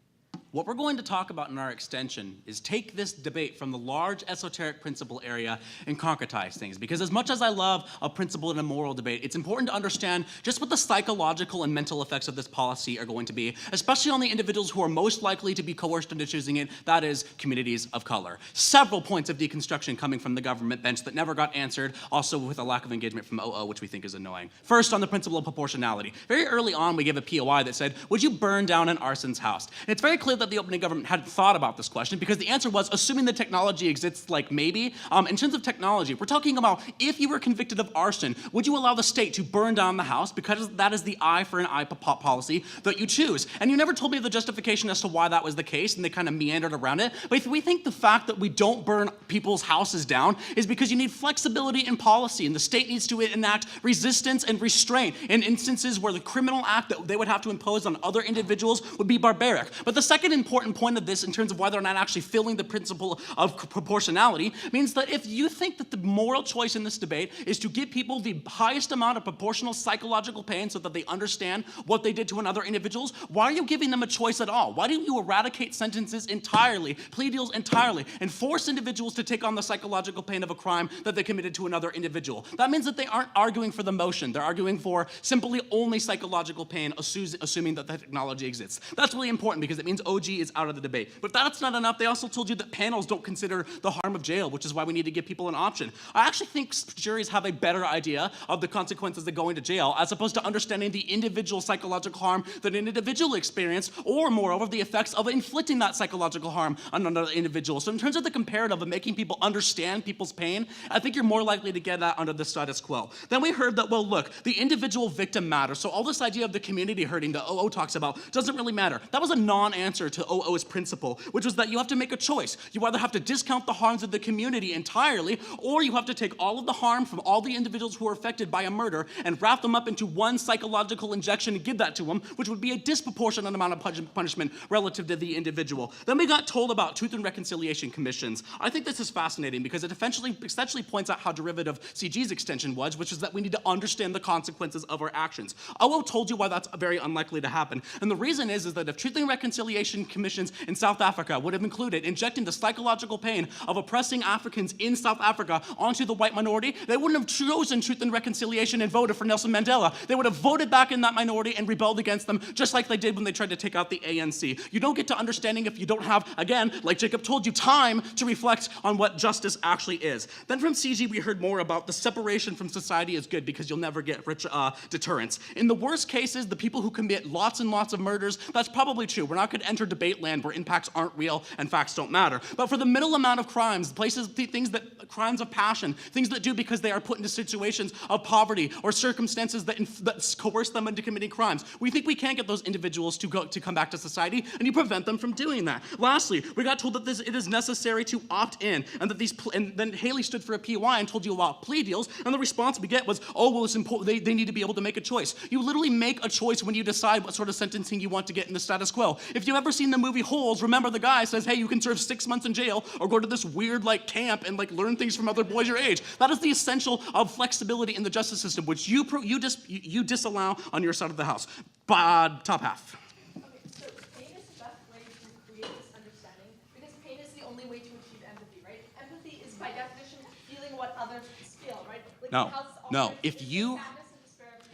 What we're going to talk about in our extension is take this debate from the large esoteric principle area and concretize things. Because as much as I love a principle and a moral debate, it's important to understand just what the psychological and mental effects of this policy are going to be, especially on the individuals who are most likely to be coerced into choosing it, that is, communities of color. Several points of deconstruction coming from the government bench that never got answered, also with a lack of engagement from OO, which we think is annoying. First, on the principle of proportionality. Very early on, we gave a POI that said, would you burn down an arson's house? And it's very clear that the opening government hadn't thought about this question because the answer was, assuming the technology exists, maybe. In terms of technology, we're talking about if you were convicted of arson, would you allow the state to burn down the house because that is the eye for an eye policy that you choose? And you never told me the justification as to why that was the case, and they kind of meandered around it. But if we think the fact that we don't burn people's houses down is because you need flexibility in policy, and the state needs to enact resistance and restraint in instances where the criminal act that they would have to impose on other individuals would be barbaric. But the second important point of this, in terms of why they're not actually filling the principle of proportionality, means that if you think that the moral choice in this debate is to give people the highest amount of proportional psychological pain so that they understand what they did to another individuals, why are you giving them a choice at all? Why don't you eradicate sentences entirely, plea deals entirely, and force individuals to take on the psychological pain of a crime that they committed to another individual? That means that they aren't arguing for the motion. They're arguing for simply only psychological pain, assuming that the technology exists. That's really important because it means OG is out of the debate. But if that's not enough, they also told you that panels don't consider the harm of jail, which is why we need to give people an option. I actually think juries have a better idea of the consequences of going to jail as opposed to understanding the individual psychological harm that an individual experienced, or moreover, the effects of inflicting that psychological harm on another individual. So in terms of the comparative of making people understand people's pain, I think you're more likely to get that under the status quo. Then we heard that, well, look, the individual victim matters. So all this idea of the community hurting that OO talks about doesn't really matter. That was a non-answer to OO's principle, which was that you have to make a choice. You either have to discount the harms of the community entirely, or you have to take all of the harm from all the individuals who are affected by a murder and wrap them up into one psychological injection and give that to them, which would be a disproportionate amount of punishment relative to the individual. Then we got told about Truth and Reconciliation Commissions. I think this is fascinating because it essentially points out how derivative CG's extension was, which is that we need to understand the consequences of our actions. OO told you why that's very unlikely to happen. And the reason is that if Truth and Reconciliation Commissions in South Africa would have included injecting the psychological pain of oppressing Africans in South Africa onto the white minority, they wouldn't have chosen Truth and Reconciliation and voted for Nelson Mandela. They would have voted back in that minority and rebelled against them, just like they did when they tried to take out the ANC. You don't get to understanding if you don't have, again, like Jacob told you, time to reflect on what justice actually is. Then from CG, we heard more about the separation from society is good because you'll never get rich deterrence. In the worst cases, the people who commit lots and lots of murders, that's probably true. We're not going to enter debate land where impacts aren't real and facts don't matter. But for the middle amount of crimes, crimes of passion, things that do because they are put into situations of poverty or circumstances that coerce them into committing crimes, we think we can't get those individuals to come back to society, and you prevent them from doing that. Lastly, we got told that it is necessary to opt in, and that and then Haley stood for a POI and told you about plea deals, and the response we get was, oh, well, it's important. They need to be able to make a choice. You literally make a choice when you decide what sort of sentencing you want to get in the status quo. If you've ever seen the movie Holes, remember the guy says, hey, you can serve 6 months in jail or go to this weird camp and learn things from other boys your age. That is the essential of flexibility in the justice system, which you disallow on your side of the house. Top half. Okay, so pain is the best way to create this understanding because pain is the only way to achieve empathy, right? Empathy is by definition feeling what others feel, right? No. If you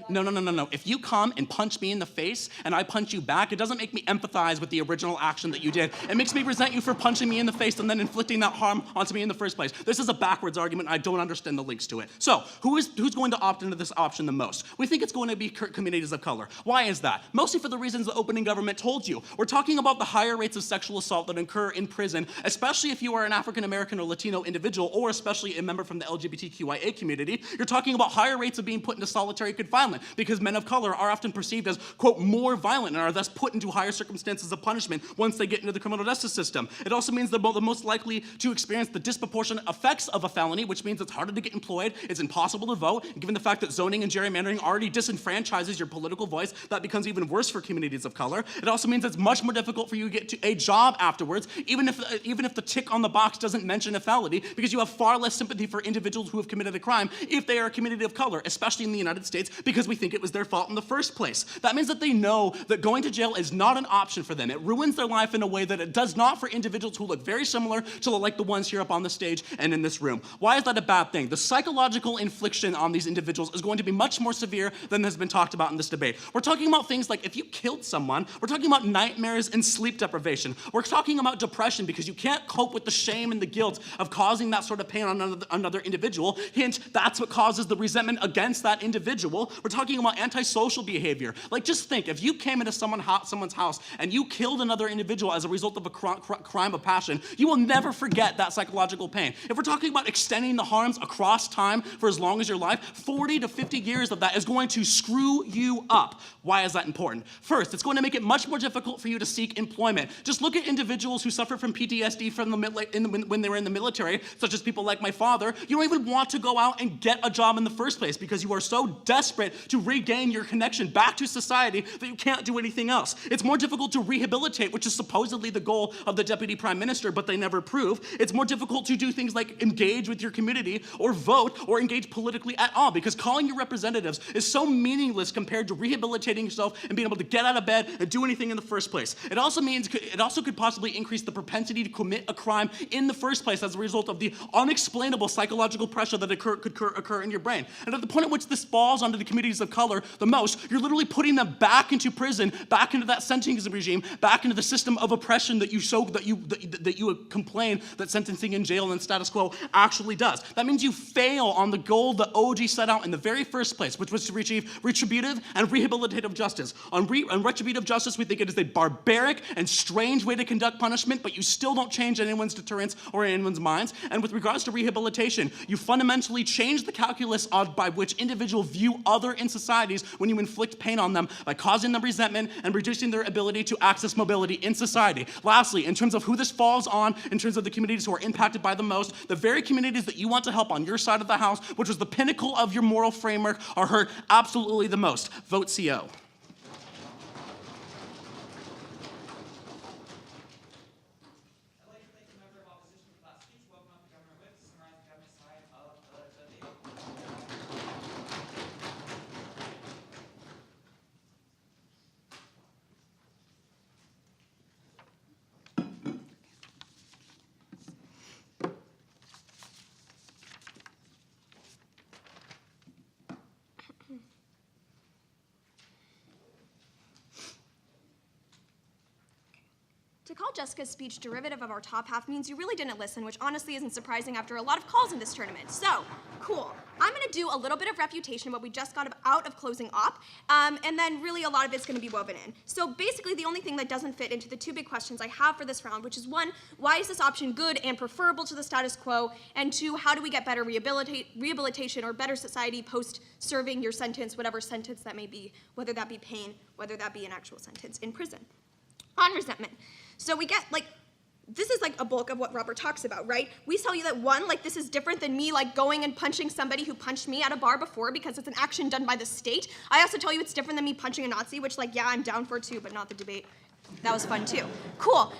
No. If you come and punch me in the face and I punch you back, it doesn't make me empathize with the original action that you did. It makes me resent you for punching me in the face and then inflicting that harm onto me in the first place. This is a backwards argument. I don't understand the links to it. So, who's going to opt into this option the most? We think it's going to be communities of color. Why is that? Mostly for the reasons the opening government told you. We're talking about the higher rates of sexual assault that occur in prison, especially if you are an African American or Latino individual, or especially a member from the LGBTQIA community. You're talking about higher rates of being put into solitary confinement because men of color are often perceived as, quote, more violent and are thus put into higher circumstances of punishment once they get into the criminal justice system. It also means they're the most likely to experience the disproportionate effects of a felony, which means it's harder to get employed, it's impossible to vote, and given the fact that zoning and gerrymandering already disenfranchises your political voice, that becomes even worse for communities of color. It also means it's much more difficult for you to get to a job afterwards, even if the tick on the box doesn't mention a felony, because you have far less sympathy for individuals who have committed a crime if they are a community of color, especially in the United States, because we think it was their fault in the first place. That means that they know that going to jail is not an option for them. It ruins their life in a way that it does not for individuals who look very similar to like the ones here up on the stage and in this room. Why is that a bad thing? The psychological infliction on these individuals is going to be much more severe than has been talked about in this debate. We're talking about things like if you killed someone, we're talking about nightmares and sleep deprivation. We're talking about depression because you can't cope with the shame and the guilt of causing that sort of pain on another individual. Hint, that's what causes the resentment against that individual. We're talking about antisocial behavior. Like, just think, if you came into someone's house and you killed another individual as a result of a crime of passion, you will never forget that psychological pain. If we're talking about extending the harms across time for as long as your life, 40 to 50 years of that is going to screw you up. Why is that important? First, it's going to make it much more difficult for you to seek employment. Just look at individuals who suffer from PTSD from when they were in the military, such as people like my father. You don't even want to go out and get a job in the first place because you are so desperate to regain your connection back to society that you can't do anything else. It's more difficult to rehabilitate, which is supposedly the goal of the deputy prime minister, but they never prove. It's more difficult to do things like engage with your community or vote or engage politically at all, because calling your representatives is so meaningless compared to rehabilitating yourself and being able to get out of bed and do anything in the first place. It also could possibly increase the propensity to commit a crime in the first place as a result of the unexplainable psychological pressure that could occur in your brain. And at the point at which this falls onto the communities of color the most, you're literally putting them back into prison, back into that sentencing regime, back into the system of oppression that you complain that sentencing in jail and status quo actually does. That means you fail on the goal that OG set out in the very first place, which was to achieve retributive and rehabilitative justice. On retributive justice, we think it is a barbaric and strange way to conduct punishment, but you still don't change anyone's deterrence or anyone's minds. And with regards to rehabilitation, you fundamentally change the calculus by which individuals view other in societies when you inflict pain on them by causing them resentment and reducing their ability to access mobility in society. Lastly, in terms of who this falls on, in terms of the communities who are impacted by the most, the very communities that you want to help on your side of the house, which was the pinnacle of your moral framework, are hurt absolutely the most. Vote CO. To call Jessica's speech derivative of our top half means you really didn't listen, which honestly isn't surprising after a lot of calls in this tournament. So, cool. I'm gonna do a little bit of refutation, what we just got out of closing op, and then really a lot of it's gonna be woven in. So basically the only thing that doesn't fit into the two big questions I have for this round, which is one, why is this option good and preferable to the status quo? And two, how do we get better rehabilitation or better society post-serving your sentence, whatever sentence that may be, whether that be pain, whether that be an actual sentence in prison. On resentment. So we get, this is a bulk of what Robert talks about, right? We tell you that one, this is different than me going and punching somebody who punched me at a bar before because it's an action done by the state. I also tell you it's different than me punching a Nazi, which yeah, I'm down for too, but not the debate. That was fun too. Cool.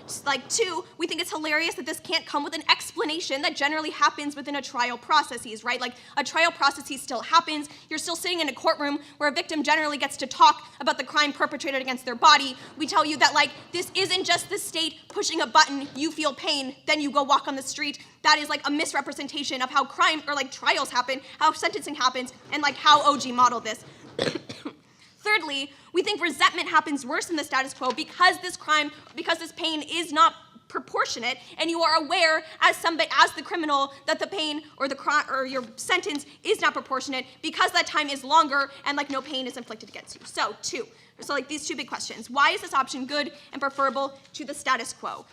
Two, we think it's hilarious that this can't come with an explanation that generally happens within a trial processes, right? A trial process still happens. You're still sitting in a courtroom where a victim generally gets to talk about the crime perpetrated against their body. We tell you that this isn't just the state pushing a button, you feel pain, then you go walk on the street. That is a misrepresentation of how crime or trials happen, how sentencing happens, and how OG modeled this. Thirdly, we think resentment happens worse in the status quo because this pain is not proportionate, and you are aware as the criminal that the pain or the crime or your sentence is not proportionate because that time is longer and like no pain is inflicted against you. So like these two big questions: why is this option good and preferable to the status quo?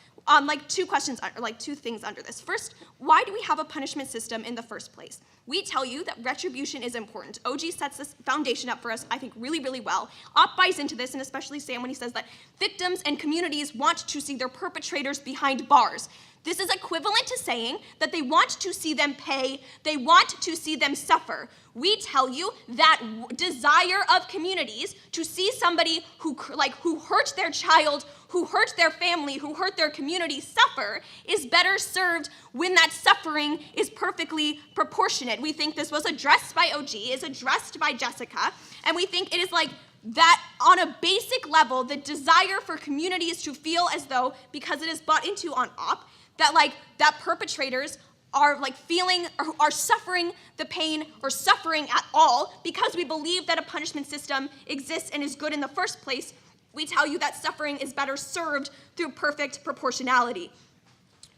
Two things under this. First, why do we have a punishment system in the first place? We tell you that retribution is important. OG sets this foundation up for us, I think, really, really well. Op buys into this, and especially Sam when he says that victims and communities want to see their perpetrators behind bars. This is equivalent to saying that they want to see them pay, they want to see them suffer. We tell you that desire of communities to see somebody who hurt their child, who hurt their family, who hurt their community suffer is better served when that suffering is perfectly proportionate. We think this was addressed by OG, is addressed by Jessica, and we think it is like that on a basic level, the desire for communities to feel as though, because it is bought into on op, that perpetrators are feeling or are suffering the pain or suffering at all because we believe that a punishment system exists and is good in the first place. We tell you that suffering is better served through perfect proportionality.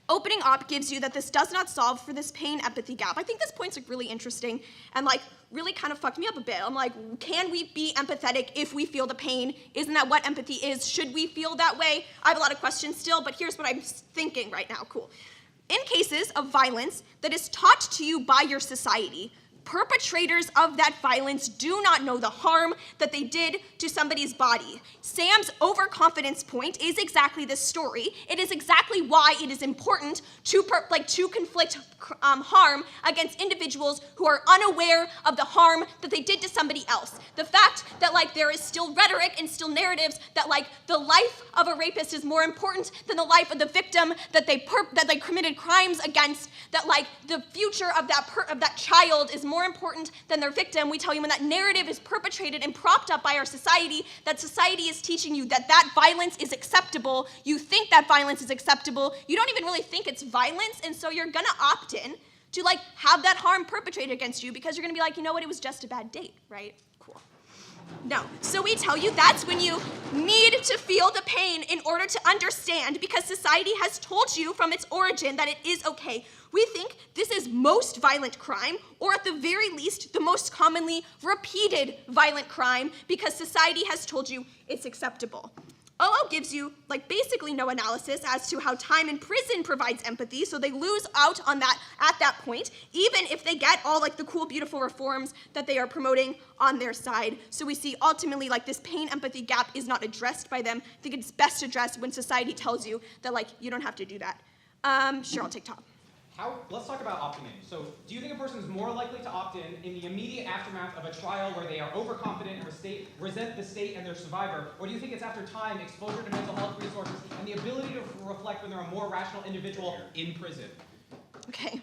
Opening op gives you that this does not solve for this pain empathy gap. I think this point's really interesting and really kind of fucked me up a bit. I'm like, can we be empathetic if we feel the pain? Isn't that what empathy is? Should we feel that way? I have a lot of questions still, but here's what I'm thinking right now. Cool. In cases of violence that is taught to you by your society, perpetrators of that violence do not know the harm that they did to somebody's body. Sam's overconfidence point is exactly this story. It is exactly why it is important to conflict harm against individuals who are unaware of the harm that they did to somebody else. The fact that there is still rhetoric and still narratives that the life of a rapist is more important than the life of the victim that they committed crimes against, that the future of that child is more important than their victim. We tell you when that narrative is perpetrated and propped up by our society, that society is teaching you that violence is acceptable. You think that violence is acceptable. You don't even really think it's violence, and so you're gonna opt in to have that harm perpetrated against you because you're gonna be like, you know what, it was just a bad date, right? Cool. No. So we tell you that's when you need to feel the pain in order to understand, because society has told you from its origin that it is okay. We think this is most violent crime, or at the very least, the most commonly repeated violent crime, because society has told you it's acceptable. OO gives you basically no analysis as to how time in prison provides empathy, so they lose out on that at that point, even if they get all the cool, beautiful reforms that they are promoting on their side. So we see ultimately this pain empathy gap is not addressed by them. I think it's best addressed when society tells you that you don't have to do that. Sure, I'll take top. Let's talk about opting in. So, do you think a person is more likely to opt in the immediate aftermath of a trial where they are overconfident and resent the state and their survivor, or do you think it's after time, exposure to mental health resources, and the ability to reflect when they're a more rational individual in prison? Okay,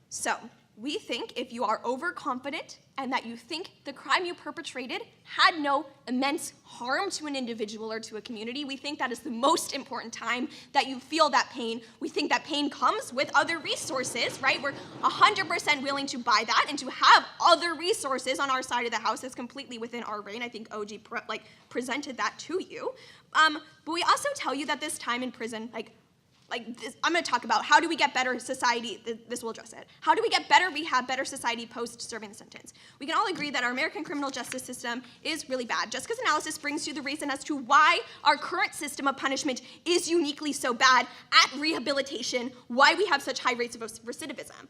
so we think if you are overconfident and that you think the crime you perpetrated had no immense harm to an individual or to a community, we think that is the most important time that you feel that pain. We think that pain comes with other resources, right? We're 100% willing to buy that and to have other resources on our side of the house that's completely within our reign. I think OG presented that to you. But we also tell you that this time in prison, I'm going to talk about how do we get better society, this will address it. How do we get better rehab, better society post-serving the sentence? We can all agree that our American criminal justice system is really bad. Jessica's analysis brings you the reason as to why our current system of punishment is uniquely so bad at rehabilitation, why we have such high rates of recidivism.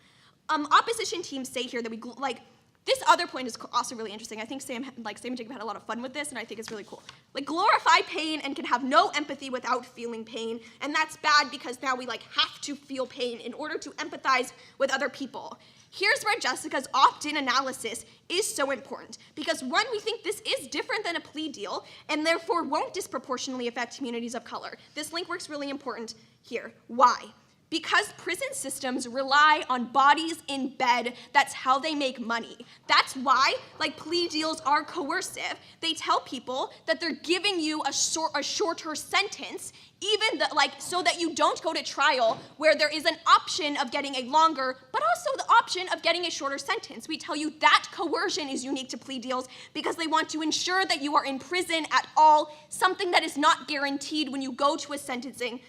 Opposition teams say here that this other point is also really interesting. I think Sam and Jacob had a lot of fun with this, and I think it's really cool. Glorify pain and can have no empathy without feeling pain, and that's bad because now we have to feel pain in order to empathize with other people. Here's where Jessica's opt-in analysis is so important, because one, we think this is different than a plea deal, and therefore won't disproportionately affect communities of color. This link work's really important here. Why? Because prison systems rely on bodies in bed, that's how they make money. That's why, like, plea deals are coercive. They tell people that they're giving you a shorter sentence, even so that you don't go to trial, where there is an option of getting a longer, but also the option of getting a shorter sentence. We tell you that coercion is unique to plea deals because they want to ensure that you are in prison at all, something that is not guaranteed when you go to a sentencing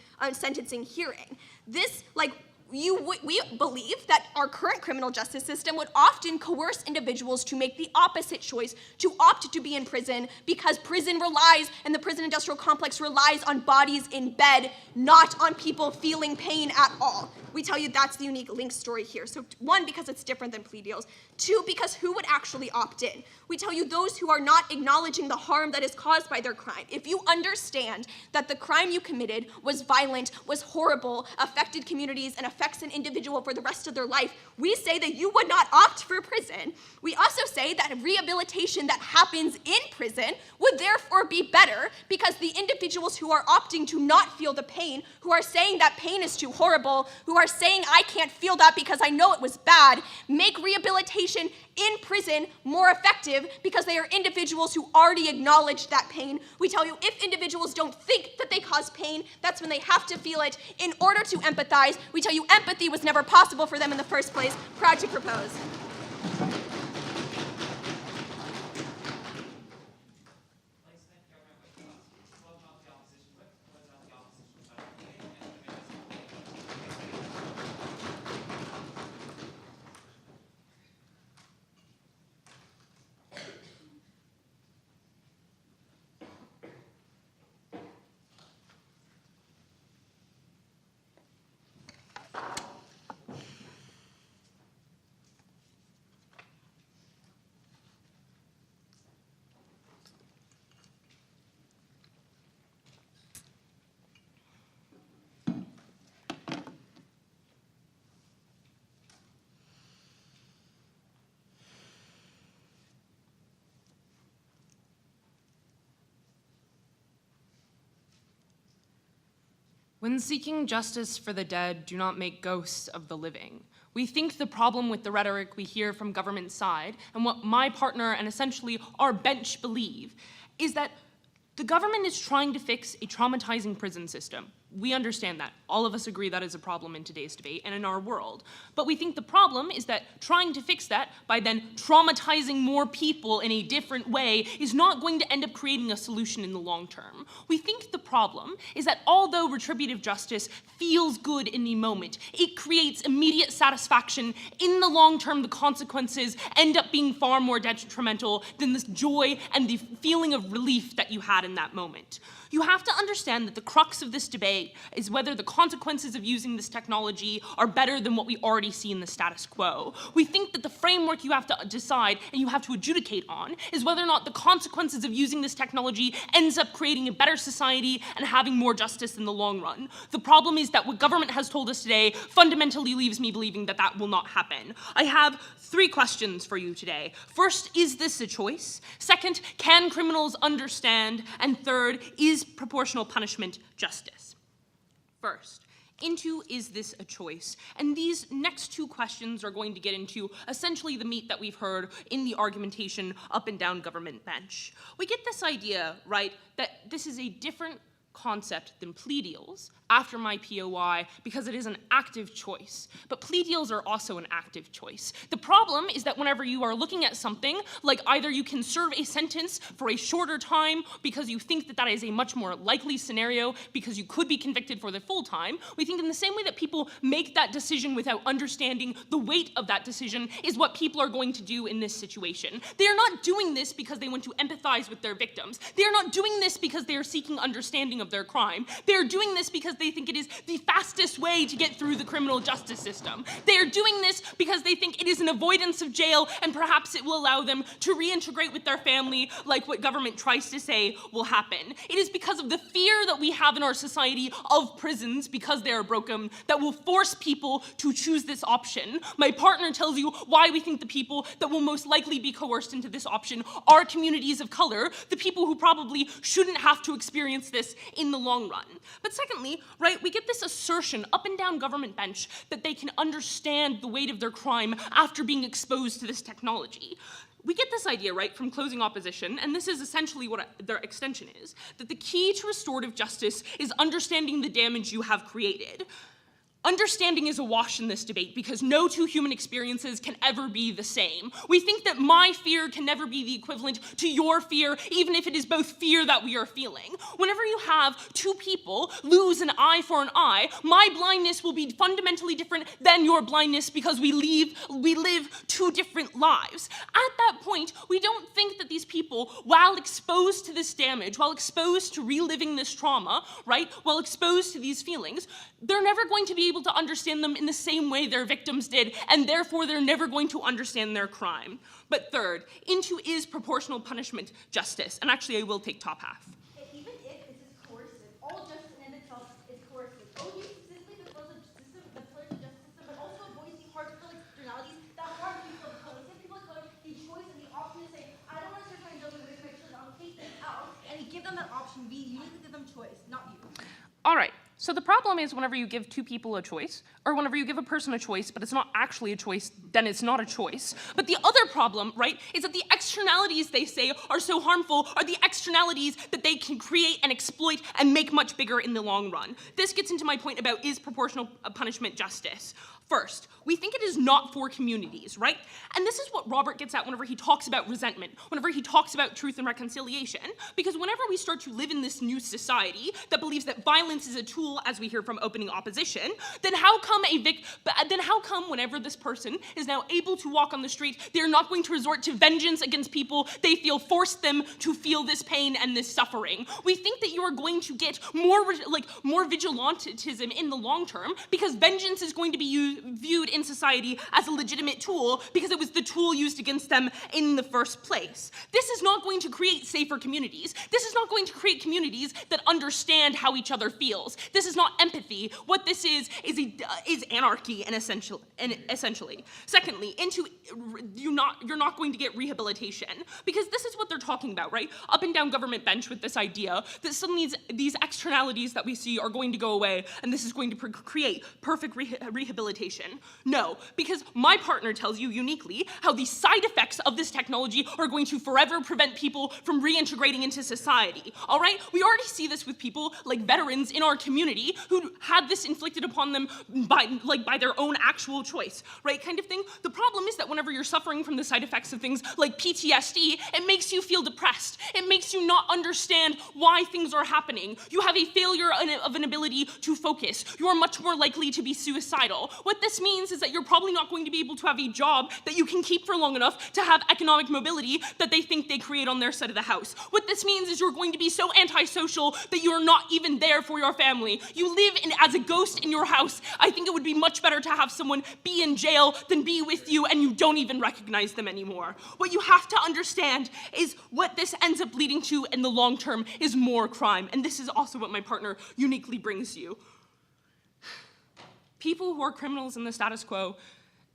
hearing. This, we believe that our current criminal justice system would often coerce individuals to make the opposite choice, to opt to be in prison, because prison relies, and the prison industrial complex relies on bodies in bed, not on people feeling pain at all. We tell you that's the unique Link story here. So 1, because it's different than plea deals. 2, because who would actually opt in? We tell you those who are not acknowledging the harm that is caused by their crime. If you understand that the crime you committed was violent, was horrible, affected communities, and affects an individual for the rest of their life, we say that you would not opt for prison. We also say that rehabilitation that happens in prison would therefore be better because the individuals who are opting to not feel the pain, who are saying that pain is too horrible, who are saying I can't feel that because I know it was bad, make rehabilitation in prison more effective because they are individuals who already acknowledge that pain. We tell you if individuals don't think that they cause pain, that's when they have to feel it in order to empathize. We tell you empathy was never possible for them in the first place. Proud to propose. When seeking justice for the dead, do not make ghosts of the living. We think the problem with the rhetoric we hear from government side, and what my partner and essentially our bench believe, is that the government is trying to fix a traumatizing prison system. We understand that. All of us agree that is a problem in today's debate and in our world. But we think the problem is that trying to fix that by then traumatizing more people in a different way is not going to end up creating a solution in the long term. We think the problem is that although retributive justice feels good in the moment, it creates immediate satisfaction. In the long term, the consequences end up being far more detrimental than this joy and the feeling of relief that you had in that moment. You have to understand that the crux of this debate is whether the consequences of using this technology are better than what we already see in the status quo. We think that the framework you have to decide and you have to adjudicate on is whether or not the consequences of using this technology ends up creating a better society and having more justice in the long run. The problem is that what government has told us today fundamentally leaves me believing that that will not happen. I have 3 questions for you today. First, is this a choice? Second, can criminals understand? And third, is proportional punishment justice? First, into is this a choice? And these next 2 questions are going to get into essentially the meat that we've heard in the argumentation up and down government bench. We get this idea, right, that this is a different concept than plea deals after my POI because it is an active choice. But plea deals are also an active choice. The problem is that whenever you are looking at something like either you can serve a sentence for a shorter time because you think that that is a much more likely scenario because you could be convicted for the full time, we think in the same way that people make that decision without understanding the weight of that decision is what people are going to do in this situation. They are not doing this because they want to empathize with their victims. They are not doing this because they are seeking understanding of their crime. They are doing this because they think it is the fastest way to get through the criminal justice system. They are doing this because they think it is an avoidance of jail and perhaps it will allow them to reintegrate with their family like what government tries to say will happen. It is because of the fear that we have in our society of prisons because they are broken that will force people to choose this option. My partner tells you why we think the people that will most likely be coerced into this option are communities of color, the people who probably shouldn't have to experience this in the long run. But secondly, right, we get this assertion up and down government bench that they can understand the weight of their crime after being exposed to this technology. We get this idea, right, from closing opposition, and this is essentially what their extension is, that the key to restorative justice is understanding the damage you have created. Understanding is awash in this debate because no two human experiences can ever be the same. We think that my fear can never be the equivalent to your fear, even if it is both fear that we are feeling. Whenever you have two people lose an eye for an eye, my blindness will be fundamentally different than your blindness because we live two different lives. At that point, we don't think that these people, while exposed to this damage, while exposed to reliving this trauma, right, while exposed to these feelings, they're never going to be able to understand them in the same way their victims did, and therefore they're never going to understand their crime. But third, into is proportional punishment justice, and actually I will take top half. Even if this is coercive, all justice in itself is coercive. OU specifically fulfills the pillars of justice system, but also avoids the harmful externalities that harm people of color. Give people of color the choice and the option to say, I don't want to serve my children with my children, I'll take this out, and you give them that option. We uniquely give them choice, not you. All right. So the problem is whenever you give two people a choice, or whenever you give a person a choice, but it's not actually a choice, then it's not a choice. But the other problem, right, is that the externalities they say are so harmful are the externalities that they can create and exploit and make much bigger in the long run. This gets into my point about is proportional punishment justice. First, we think it is not for communities, right? And this is what Robert gets at whenever he talks about resentment, whenever he talks about truth and reconciliation, because whenever we start to live in this new society that believes that violence is a tool, as we hear from opening opposition, then how come whenever this person is now able to walk on the street, they're not going to resort to vengeance against people they feel forced them to feel this pain and this suffering? We think that you are going to get more vigilantism in the long term because vengeance is going to be viewed in society as a legitimate tool because it was the tool used against them in the first place. This is not going to create safer communities. This is not going to create communities that understand how each other feels. This is not empathy. What this is anarchy and essentially. Secondly, you're not going to get rehabilitation because this is what they're talking about, right? Up and down government bench with this idea that suddenly these externalities that we see are going to go away and this is going to create perfect rehabilitation. No, because my partner tells you uniquely how the side effects of this technology are going to forever prevent people from reintegrating into society, all right? We already see this with people like veterans in our community who had this inflicted upon them by their own actual choice, right, kind of thing. The problem is that whenever you're suffering from the side effects of things like PTSD, it makes you feel depressed. It makes you not understand why things are happening. You have a failure of an ability to focus. You are much more likely to be suicidal. What this means is that you're probably not going to be able to have a job that you can keep for long enough to have economic mobility that they think they create on their side of the house. What this means is you're going to be so antisocial that you're not even there for your family. You live as a ghost in your house. I think it would be much better to have someone be in jail than be with you and you don't even recognize them anymore. What you have to understand is what this ends up leading to in the long term is more crime. And this is also what my partner uniquely brings you. People who are criminals in the status quo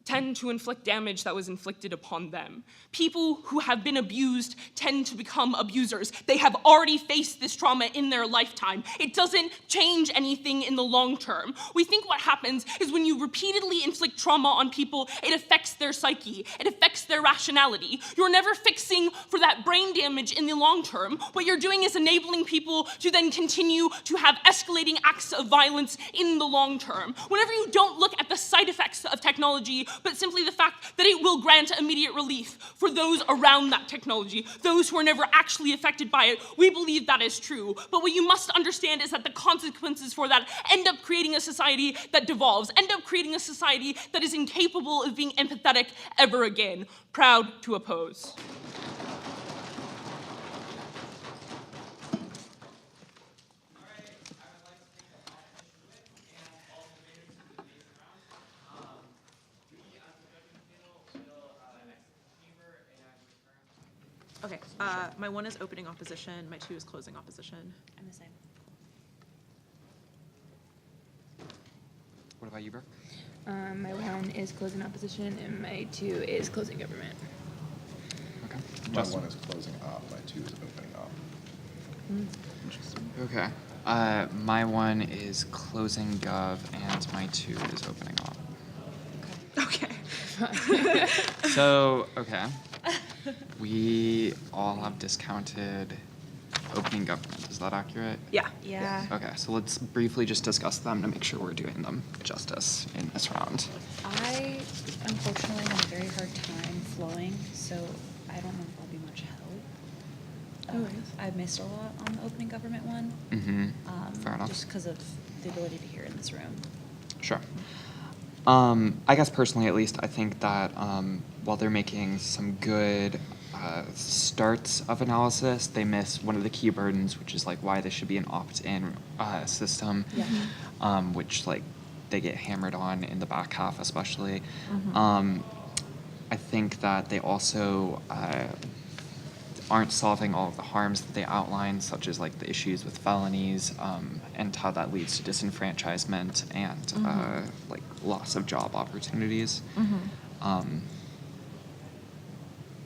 tend to inflict damage that was inflicted upon them. People who have been abused tend to become abusers. They have already faced this trauma in their lifetime. It doesn't change anything in the long term. We think what happens is when you repeatedly inflict trauma on people, it affects their psyche. It affects their rationality. You're never fixing for that brain damage in the long term. What you're doing is enabling people to then continue to have escalating acts of violence in the long term. Whenever you don't look at the side effects of technology, but simply the fact that it will grant immediate relief for those around that technology, those who are never actually affected by it, we believe that is true. But what you must understand is that the consequences for that end up creating a society that devolves, end up creating a society that is incapable of being empathetic ever again. Proud to oppose. Okay, my 1 is opening opposition, my 2 is closing opposition. I'm the same. What about you, Brooke? My 1 is closing opposition, and my 2 is closing government. My 1 is closing op, my 2 is opening op. Interesting. Okay. My one is closing gov, and my 2 is opening op. Okay. So, okay. We all have discounted opening government. Is that accurate? Yeah. Yeah. Okay, so let's briefly just discuss them to make sure we're doing them justice in this round. I unfortunately have a very hard time flowing, so I don't know if I'll be much help. I missed a lot on the opening government one. Mm-hmm. Fair enough. Just because of the ability to hear in this room. Sure. I guess personally, at least, I think that while they're making some good starts of analysis, they miss one of the key burdens, which is like why this should be an opt-in system, which like they get hammered on in the back half, especially. I think that they also aren't solving all of the harms that they outline, such as like the issues with felonies and how that leads to disenfranchisement and like loss of job opportunities.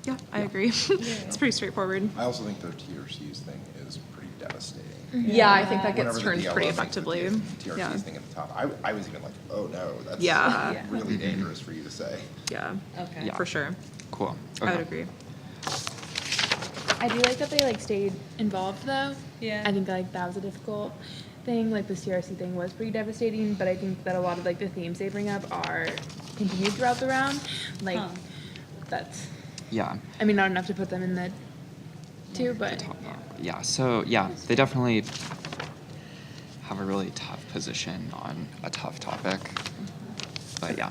Yeah, I agree. It's pretty straightforward. I also think their TRCs thing is pretty devastating. Yeah, I think that Whenever gets the turned DLO pretty makes the effectively. TRCs Yeah. thing at the top, I was even like, oh no, that's Yeah. really dangerous for you to say. Yeah. Okay. Yeah. For sure. Cool. I would Okay. agree. I do like that they like stayed involved though. Yeah. I think like that was a difficult thing. Like the CRC thing was pretty devastating, but I think that a lot of like the themes they bring up are continued throughout the round. Like that's. Yeah. I mean, not enough to put them in the 2, but Yeah, so yeah, they definitely have a really tough position on a tough topic. But yeah.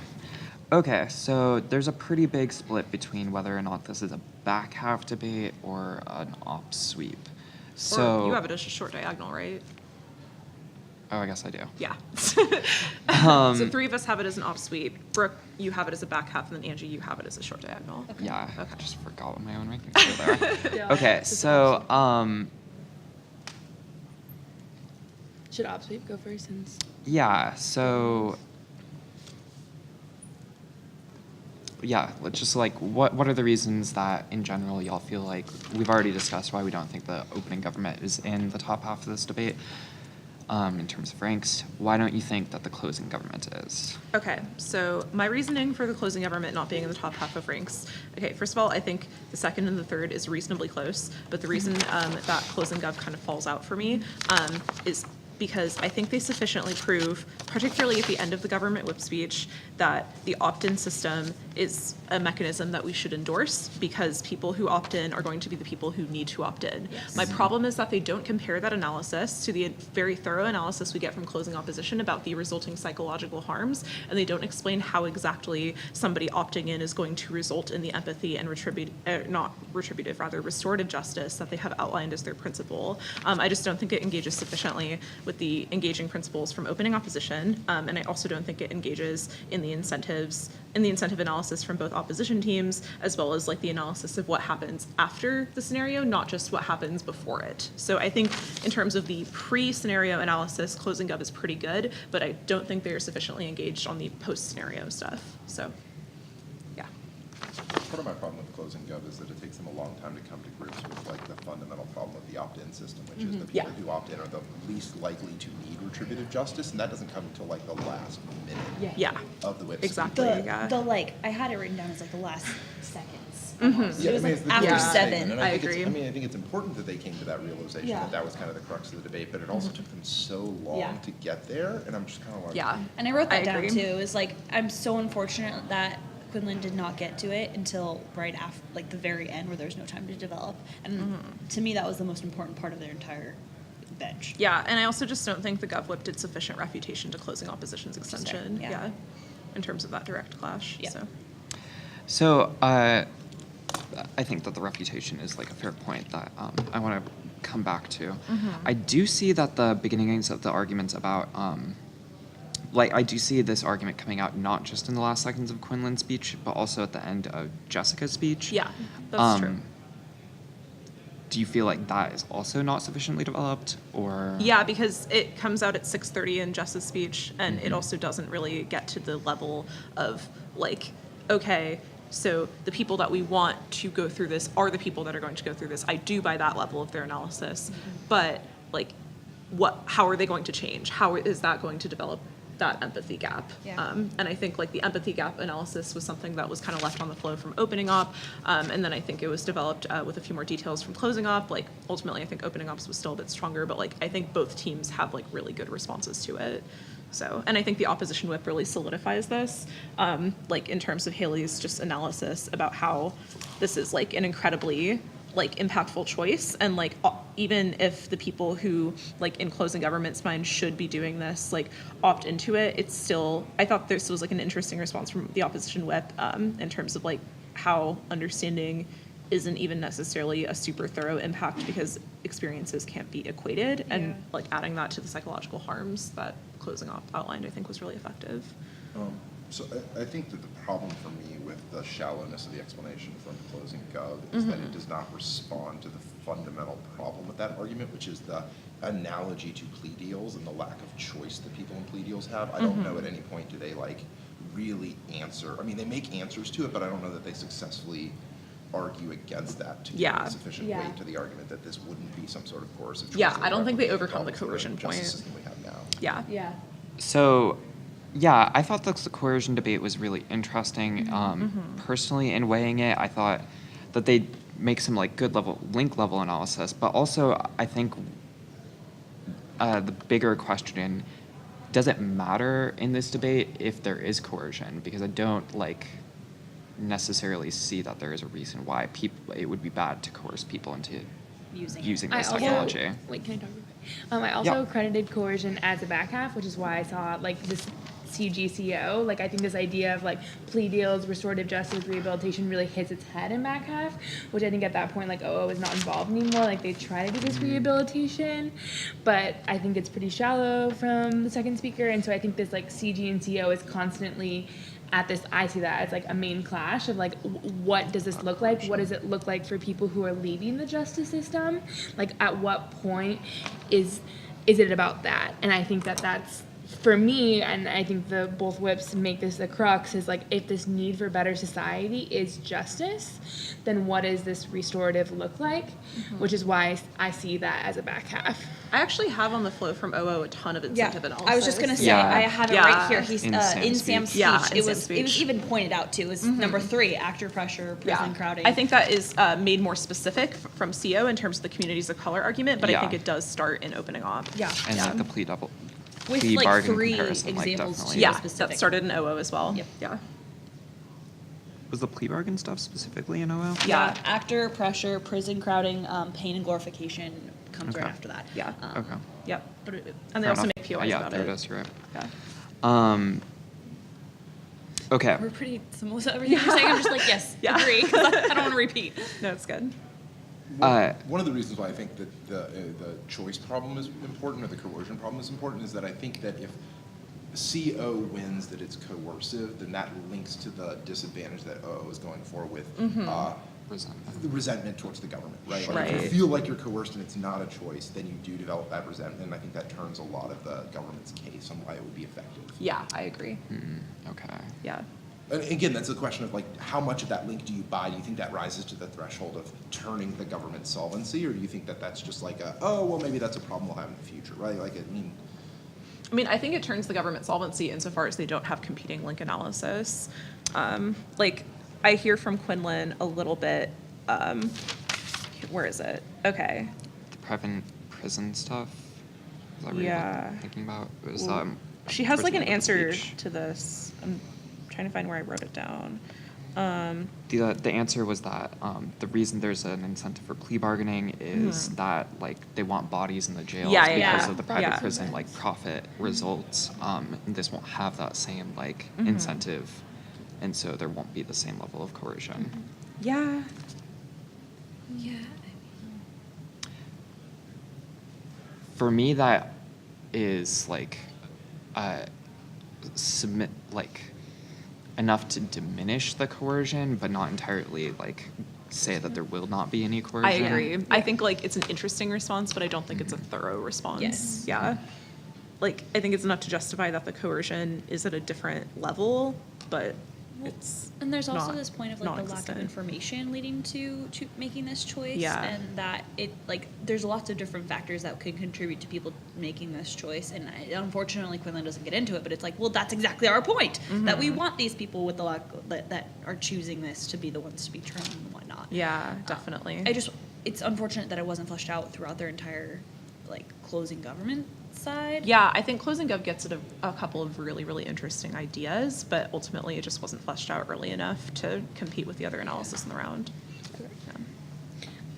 Okay, so there's a pretty big split between whether or not this is a back half debate or an op sweep. So Or you have it as a short diagonal, right? Oh, I guess I do. Yeah. Um, So 3 of us have it as an off sweep. Brooke, you have it as a back half, and then Angie, you have it as a short diagonal. Yeah, I Okay. just forgot what my own rankings were there. Yeah, Okay, it's so should op sweep go first since yeah, so yeah, let's just like what are the reasons that in general y'all feel like we've already discussed why we don't think the opening government is in the top half of this debate in terms of ranks. Why don't you think that the closing government is? Okay, so my reasoning for the closing government not being in the top half of ranks. Okay, first of all, I think the second and the third is reasonably close, but the reason that closing gov kind of falls out for me is because I think they sufficiently prove, particularly at the end of the government whip speech, that the opt-in system is a mechanism that we should endorse because people who opt in are going to be the people who need to opt in. My problem is that they don't compare that analysis to the very thorough analysis we get from closing opposition about the resulting psychological harms, and they don't explain how exactly somebody opting in is going to result in the empathy and restorative justice that they have outlined as their principle. I just don't think it engages sufficiently with the engaging principles from opening opposition, and I also don't think it engages in the incentive analysis from both opposition teams, as well as like the analysis of what happens after the scenario, not just what happens before it. So I think in terms of the pre-scenario analysis, closing gov is pretty good, but I don't think they're sufficiently engaged on the post-scenario stuff. So, yeah. Part of my problem with closing gov is that it takes them a long time to come to grips with like the fundamental problem with the opt-in system, which is the people who opt in are the least likely to need retributive justice, and that doesn't come until like the last minute of the whip speech. The like, I had it written down as like the last seconds. Yeah, It was I mean, like it's after the 7. thing, and I think agree. I mean, I think it's important that they came to that realization that that was kind of the crux of the debate, but it also took them so long to get there, and I'm just kind of like, Yeah. And I wrote that down agree. too. Is like, I'm so unfortunate that Quinlan did not get to it until right after, like the very end, where there's no time to develop. And to me, that was the most important part of their entire bench. Yeah, and I also just don't think the GovWhip did sufficient refutation to closing opposition's extension. yeah. Yeah. In terms of that direct clash. Yeah. So I think that the refutation is like a fair point that I want to come back to. I do see that the beginnings of the arguments about like I do see this argument coming out not just in the last seconds of Quinlan's speech, but also at the end of Jessica's speech. Yeah, that's true. Do you feel like that is also not sufficiently developed, or? Yeah, because it comes out at 6:30 in Jess's speech, and it also doesn't really get to the level of like, okay, so the people that we want to go through this are the people that are going to go through this. I do buy that level of their analysis, but like, how are they going to change? How is that going to develop that empathy gap? Yeah. And I think like the empathy gap analysis was something that was kind of left on the flow from opening op, and then I think it was developed with a few more details from closing op. Like ultimately, I think opening ops was still a bit stronger, but like I think both teams have like really good responses to it. So, and I think the opposition whip really solidifies this, like in terms of Haley's just analysis about how this is like an incredibly like impactful choice, and like even if the people who like in closing government's mind should be doing this like opt into it, it's still, I thought this was like an interesting response from the opposition whip in terms of like how understanding isn't even necessarily a super thorough impact because experiences can't be equated, and like adding that to the psychological harms that closing off outlined I think was really effective. So I think that the problem for me with the shallowness of the explanation from closing gov is that it does not respond to the fundamental problem with that argument, which is the analogy to plea deals and the lack of choice that people in plea deals have. I don't know at any point do they like really answer. I mean, they make answers to it, but I don't know that they successfully argue against that to give sufficient weight to the argument that this wouldn't be some sort of coercive choice. Yeah, I don't think they overcome the coercion point. System we have now. Yeah. Yeah. So, yeah, I thought the coercion debate was really interesting. Personally, in weighing it, I thought that they make some like good link level analysis, but also I think the bigger question, does it matter in this debate if there is coercion? Because I don't like necessarily see that there is a reason why it would be bad to coerce people into using this technology. Wait, can I talk about it? I also credited coercion as a back half, which is why I saw like this CGCO. Like I think this idea of like plea deals, restorative justice, rehabilitation really hits its head in back half, which I think at that point like OO is not involved anymore. Like they try to do this rehabilitation, but I think it's pretty shallow from the second speaker, and so I think this like CG and CO is constantly at this, I see that as like a main clash of like, what does this look like? What does it look like for people who are leaving the justice system? Like at what point is it about that? And I think that that's, for me, and I think the both whips make this the crux, is like if this need for better society is justice, then what does this restorative look like? Which is why I see that as a back half. I actually have on the flow from OO a ton of incentive analysis. I was just gonna say I have it right here. He's in Sam's speech. Yeah, it was even pointed out too. It was number 3, actor pressure, prison crowding. I think that is made more specific from CO in terms of the communities of color argument, but I think it does start in opening op. Yeah, and like the plea with plea like bargain 3 comparison, examples like, too. Yeah, specific. that started in OO as well. Yep. Yeah. Was the plea bargain stuff specifically in OO? Yeah, actor pressure, prison crowding, pain and glorification comes right Okay. after that. Yeah. Okay. Yep. And they Fair also enough. make POIs Yeah, about there it. it is, you're right. Yeah. Okay. We're pretty similar to everything you're saying. I'm just like, yes, agree, because I don't want to repeat. No, it's good. One of the reasons why I think that the choice problem is important, or the coercion problem is important, is that I think that if CO wins that it's coercive, then that links to the disadvantage that OO is going for with the resentment towards the government, right? Like if you feel like you're coerced and it's not a choice, then you do develop that resentment, and I think that turns a lot of the government's case on why it would be effective. Yeah, I agree. Okay. Yeah. And again, that's the question of like, how much of that link do you buy? Do you think that rises to the threshold of turning the government's solvency, or do you think that that's just like oh, well, maybe that's a problem we'll have in the future, right? Like, I mean, I think it turns the government solvency insofar as they don't have competing link analysis. Like, I hear from Quinlan a little bit, where is it? Okay. The prison stuff? Is that what Yeah. you're thinking about? It was, Well, she has like an towards the end of the answer speech. to this. I'm trying to find where I wrote it down. The answer was that the reason there's an incentive for plea bargaining is that like they want bodies in the jails because of the private prison like profit results, and this won't have that same like incentive, and so there won't be the same level of coercion. Yeah. Yeah. For me, that is like enough to diminish the coercion, but not entirely like say that there will not be any coercion. I agree. I think like it's an interesting response, but I don't think it's a thorough response. Yes. Yeah. Like I think it's enough to justify that the coercion is at a different level, but it's And there's also not- this point of like the lack of non-existent. information leading to making this choice. Yeah. And that it like there's lots of different factors that could contribute to people making this choice. And unfortunately, Quinlan doesn't get into it. But it's like, well, that's exactly our point. That we want these people with the lack that are choosing this to be the ones to be trained and whatnot. Yeah, definitely. It's unfortunate that it wasn't fleshed out throughout their entire like closing government side. Yeah, I think Closing Gov gets at a couple of really, really interesting ideas, but ultimately it just wasn't fleshed out early enough to compete with the other analysis in the round.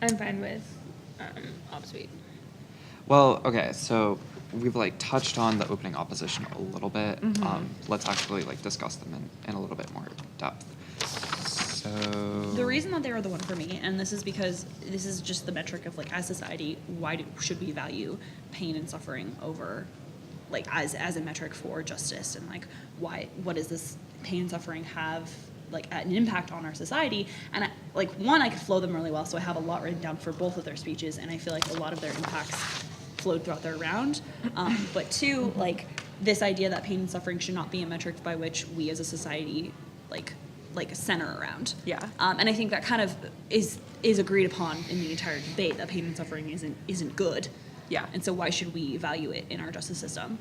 I'm fine with op suite. Well, okay, so we've like touched on the opening opposition a little bit. Let's actually like discuss them in a little bit more depth. So The reason that they are the one for me, and this is because this is just the metric of like as society, should we value pain and suffering over like as a metric for justice, and like what does this pain and suffering have like an impact on our society? And I could flow them really well, so I have a lot written down for both of their speeches, and I feel like a lot of their impacts flowed throughout their round. But two, like this idea that pain and suffering should not be a metric by which we as a society like center around. Yeah. And I think that kind of is agreed upon in the entire debate that pain and suffering isn't good. Yeah. And so why should we value it in our justice system?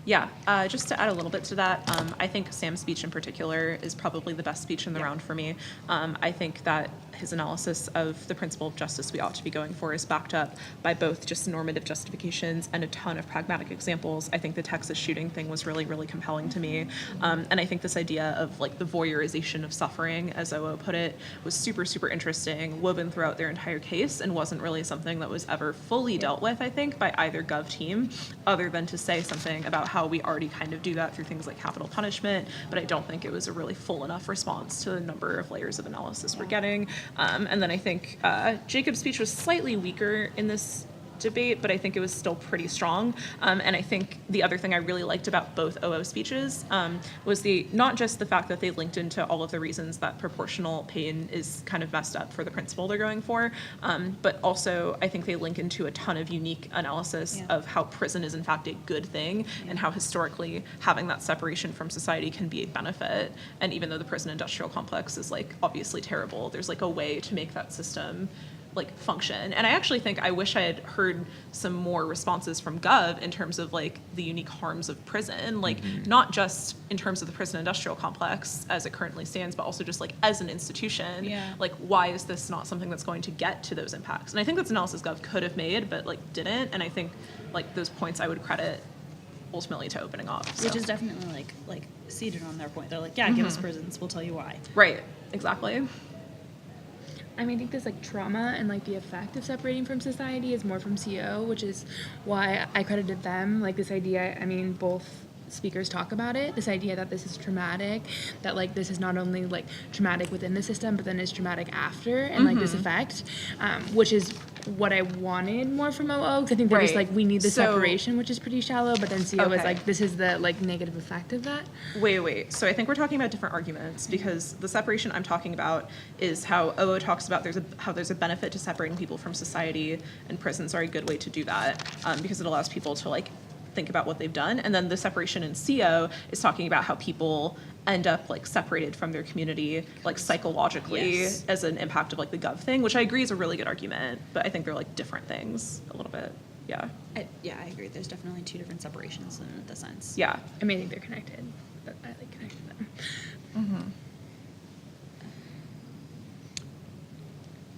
Yeah, just to add a little bit to that, I think Sam's speech in particular is probably the best speech in the round for me. I think that his analysis of the principle of justice we ought to be going for is backed up by both just normative justifications and a ton of pragmatic examples. I think the Texas shooting thing was really, really compelling to me. And I think this idea of like the voyeurization of suffering, as OO put it, was super, super interesting, woven throughout their entire case, and wasn't really something that was ever fully dealt with, I think, by either Gov team, other than to say something about how we already kind of do that through things like capital punishment, but I don't think it was a really full enough response to the number of layers of analysis we're getting. And then I think Jacob's speech was slightly weaker in this debate, but I think it was still pretty strong. And I think the other thing I really liked about both OO speeches was not just the fact that they linked into all of the reasons that proportional pain is kind of messed up for the principle they're going for, but also I think they link into a ton of unique analysis of how prison is in fact a good thing and how historically having that separation from society can be a benefit. And even though the prison industrial complex is like obviously terrible, there's like a way to make that system like function. And I actually think I wish I had heard some more responses from Gov in terms of like the unique harms of prison, like not just in terms of the prison industrial complex as it currently stands, but also just like as an institution, like why is this not something that's going to get to those impacts? And I think that's analysis Gov could have made, but like didn't. And I think like those points I would credit ultimately to opening up. Which is definitely like seated on their point. They're like, yeah, give us prisons, we'll tell you why. Right, exactly. I mean, I think this like trauma and like the effect of separating from society is more from CO, which is why I credited them. Like this idea, I mean, both speakers talk about it, this idea that this is traumatic, that like this is not only like traumatic within the system, but then is traumatic after, and like this effect, which is what I wanted more from OO, because I think they're just like, we need the separation, which is pretty shallow, but then CO is like, this is the like negative effect of that. Wait. So I think we're talking about different arguments, because the separation I'm talking about is how OO talks about how there's a benefit to separating people from society, and prisons are a good way to do that, because it allows people to like think about what they've done. And then the separation in CO is talking about how people end up like separated from their community like psychologically as an impact of like the Gov thing, which I agree is a really good argument, but I think they're like different things a little bit. I agree. There's definitely two different separations in the sense. Yeah. I mean, I think they're connected, but I like connected them.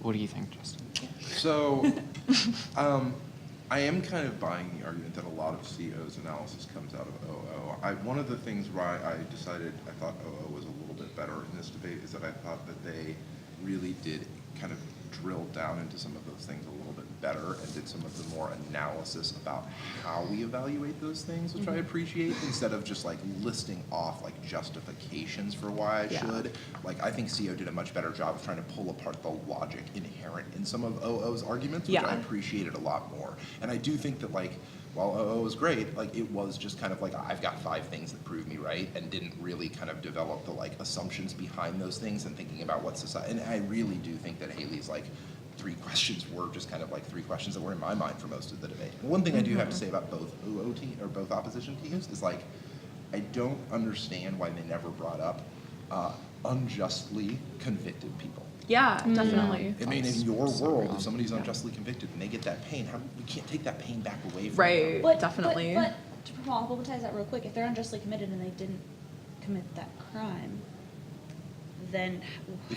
What do you think, Justin? So, I am kind of buying the argument that a lot of CO's analysis comes out of OO. One of the things why I decided I thought OO was a little bit better in this debate is that I thought that they really did kind of drill down into some of those things a little bit better and did some of the more analysis about how we evaluate those things, which I appreciate, instead of just like listing off like justifications for why I should. Like I think CO did a much better job of trying to pull apart the logic inherent in some of OO's arguments, which I appreciated a lot more. And I do think that like, while OO was great, like it was just kind of like, I've got 5 things that prove me right, and didn't really kind of develop the like assumptions behind those things and thinking about what society, and I really do think that Haley's like 3 questions were just kind of like 3 questions that were in my mind for most of the debate. One thing I do have to say about both OO team or both opposition teams is like, I don't understand why they never brought up unjustly convicted people. Yeah, definitely. I mean, in your world, if somebody's unjustly convicted and they get that pain, we can't take that pain back away from them. Right, definitely. But to problematize that real quick, if they're unjustly committed and they didn't commit that crime, then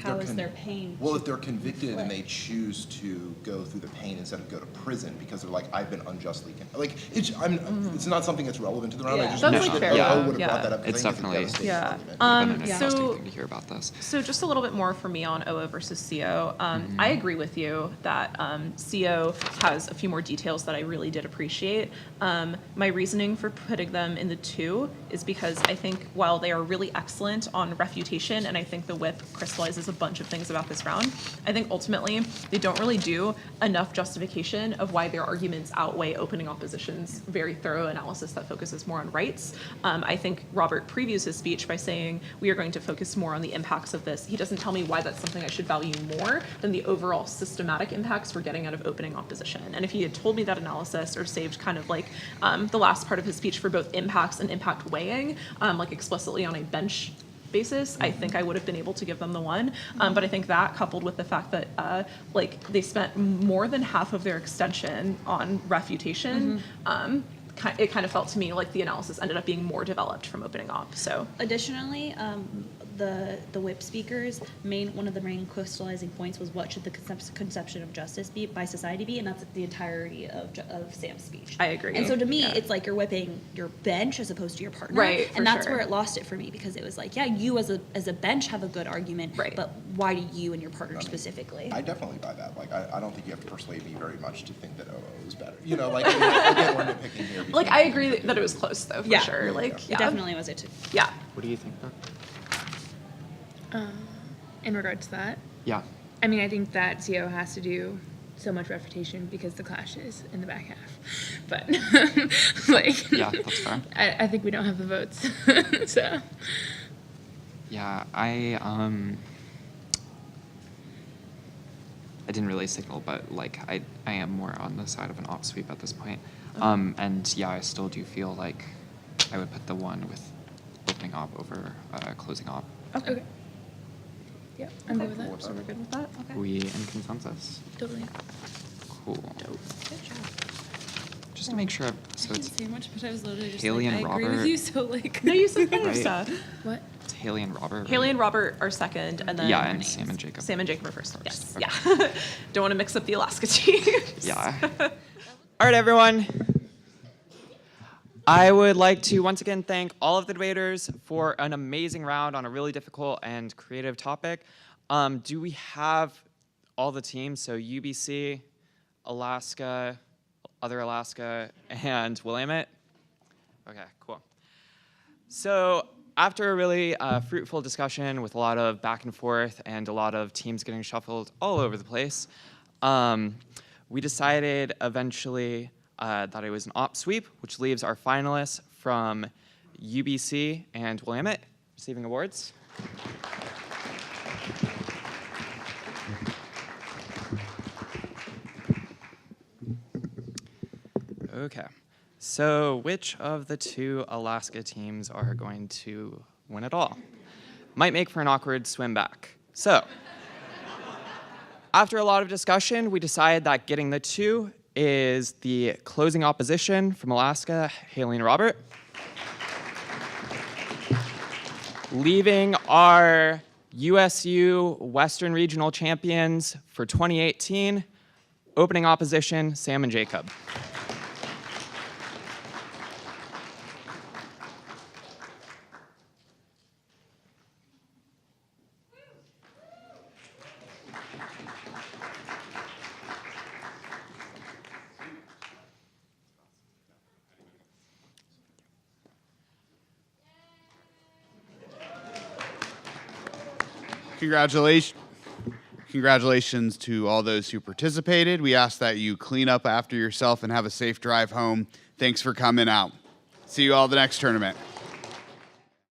how is their pain? Well, if they're convicted and they choose to go through the pain instead of go to prison because they're like, I've been unjustly like it's not something that's relevant to the round. I just That's wish like that fair. OO would have brought that up. 'Cause It's I think definitely devastating been an so- interesting thing to hear about this. So just a little bit more for me on OO versus CO. I agree with you that CO has a few more details that I really did appreciate. My reasoning for putting them in the 2 is because I think while they are really excellent on refutation, and I think the whip crystallizes a bunch of things about this round, I think ultimately they don't really do enough justification of why their arguments outweigh opening opposition's very thorough analysis that focuses more on rights. I think Robert previews his speech by saying we are going to focus more on the impacts of this. He doesn't tell me why that's something I should value more than the overall systematic impacts we're getting out of opening opposition. And if he had told me that analysis or saved kind of like the last part of his speech for both impacts and impact weighing, like explicitly on a bench basis, I think I would have been able to give them the 1. But I think that coupled with the fact that like they spent more than half of their extension on refutation, it kind of felt to me like the analysis ended up being more developed from opening op. So Additionally, the whip speakers, one of the main crystallizing points was what should the conception of justice be by society be, and that's the entirety of Sam's speech. I agree. And so to me, it's like you're whipping your bench as opposed to your partner, Right, and for that's sure. where it lost it for me, because it was like, yeah, you as a bench have a good argument, Right. but why do you and your partner specifically? I definitely buy that. Like, I don't think you have to persuade me very much to think that OO is better. You know, like, again, we're nitpicking here. like I agree that it was close though, for sure. Yeah, Like It definitely was it too. Yeah. What do you think, Brooke? In regards to that, Yeah. I mean, I think that CO has to do so much refutation because the clash is in the back half. But like, Yeah, that's fair. I think we don't have the votes, so. Yeah, I didn't really signal, but like I am more on the side of an op sweep at this point. And yeah, I still do feel like I would put the 1 with opening op over closing op. Okay. Yep, I'm good with that. So we're good with that? Okay. We in consensus? Totally. Cool. Good job. Just to make sure, so I it's didn't say much, but I was literally just Haley like, and I agree with Robert. you, so like. No, you said better Right. stuff. What? it's Haley and Robert. Haley and Robert are second, and then Yeah, and Sam and Jacob. Sam and Jacob are first. Yes. Okay. Yeah. Don't want to mix up the Alaska teams. Yeah. All right, everyone. I would like to once again thank all of the debaters for an amazing round on a really difficult and creative topic. Do we have all the teams? So UBC, Alaska, Other Alaska, and Willamette? Okay, cool. So after a really fruitful discussion with a lot of back and forth and a lot of teams getting shuffled all over the place, we decided eventually that it was an op sweep, which leaves our finalists from UBC and Willamette receiving awards. Okay, so which of the 2 Alaska teams are going to win it all? Might make for an awkward swim back. So, after a lot of discussion, we decided that getting the 2 is the closing opposition from Alaska, Haley and Robert. Leaving our USU Western Regional Champions for 2018, opening opposition, Sam and Jacob. Congratulations to all those who participated. We ask that you clean up after yourself and have a safe drive home. Thanks for coming out. See you all the next tournament.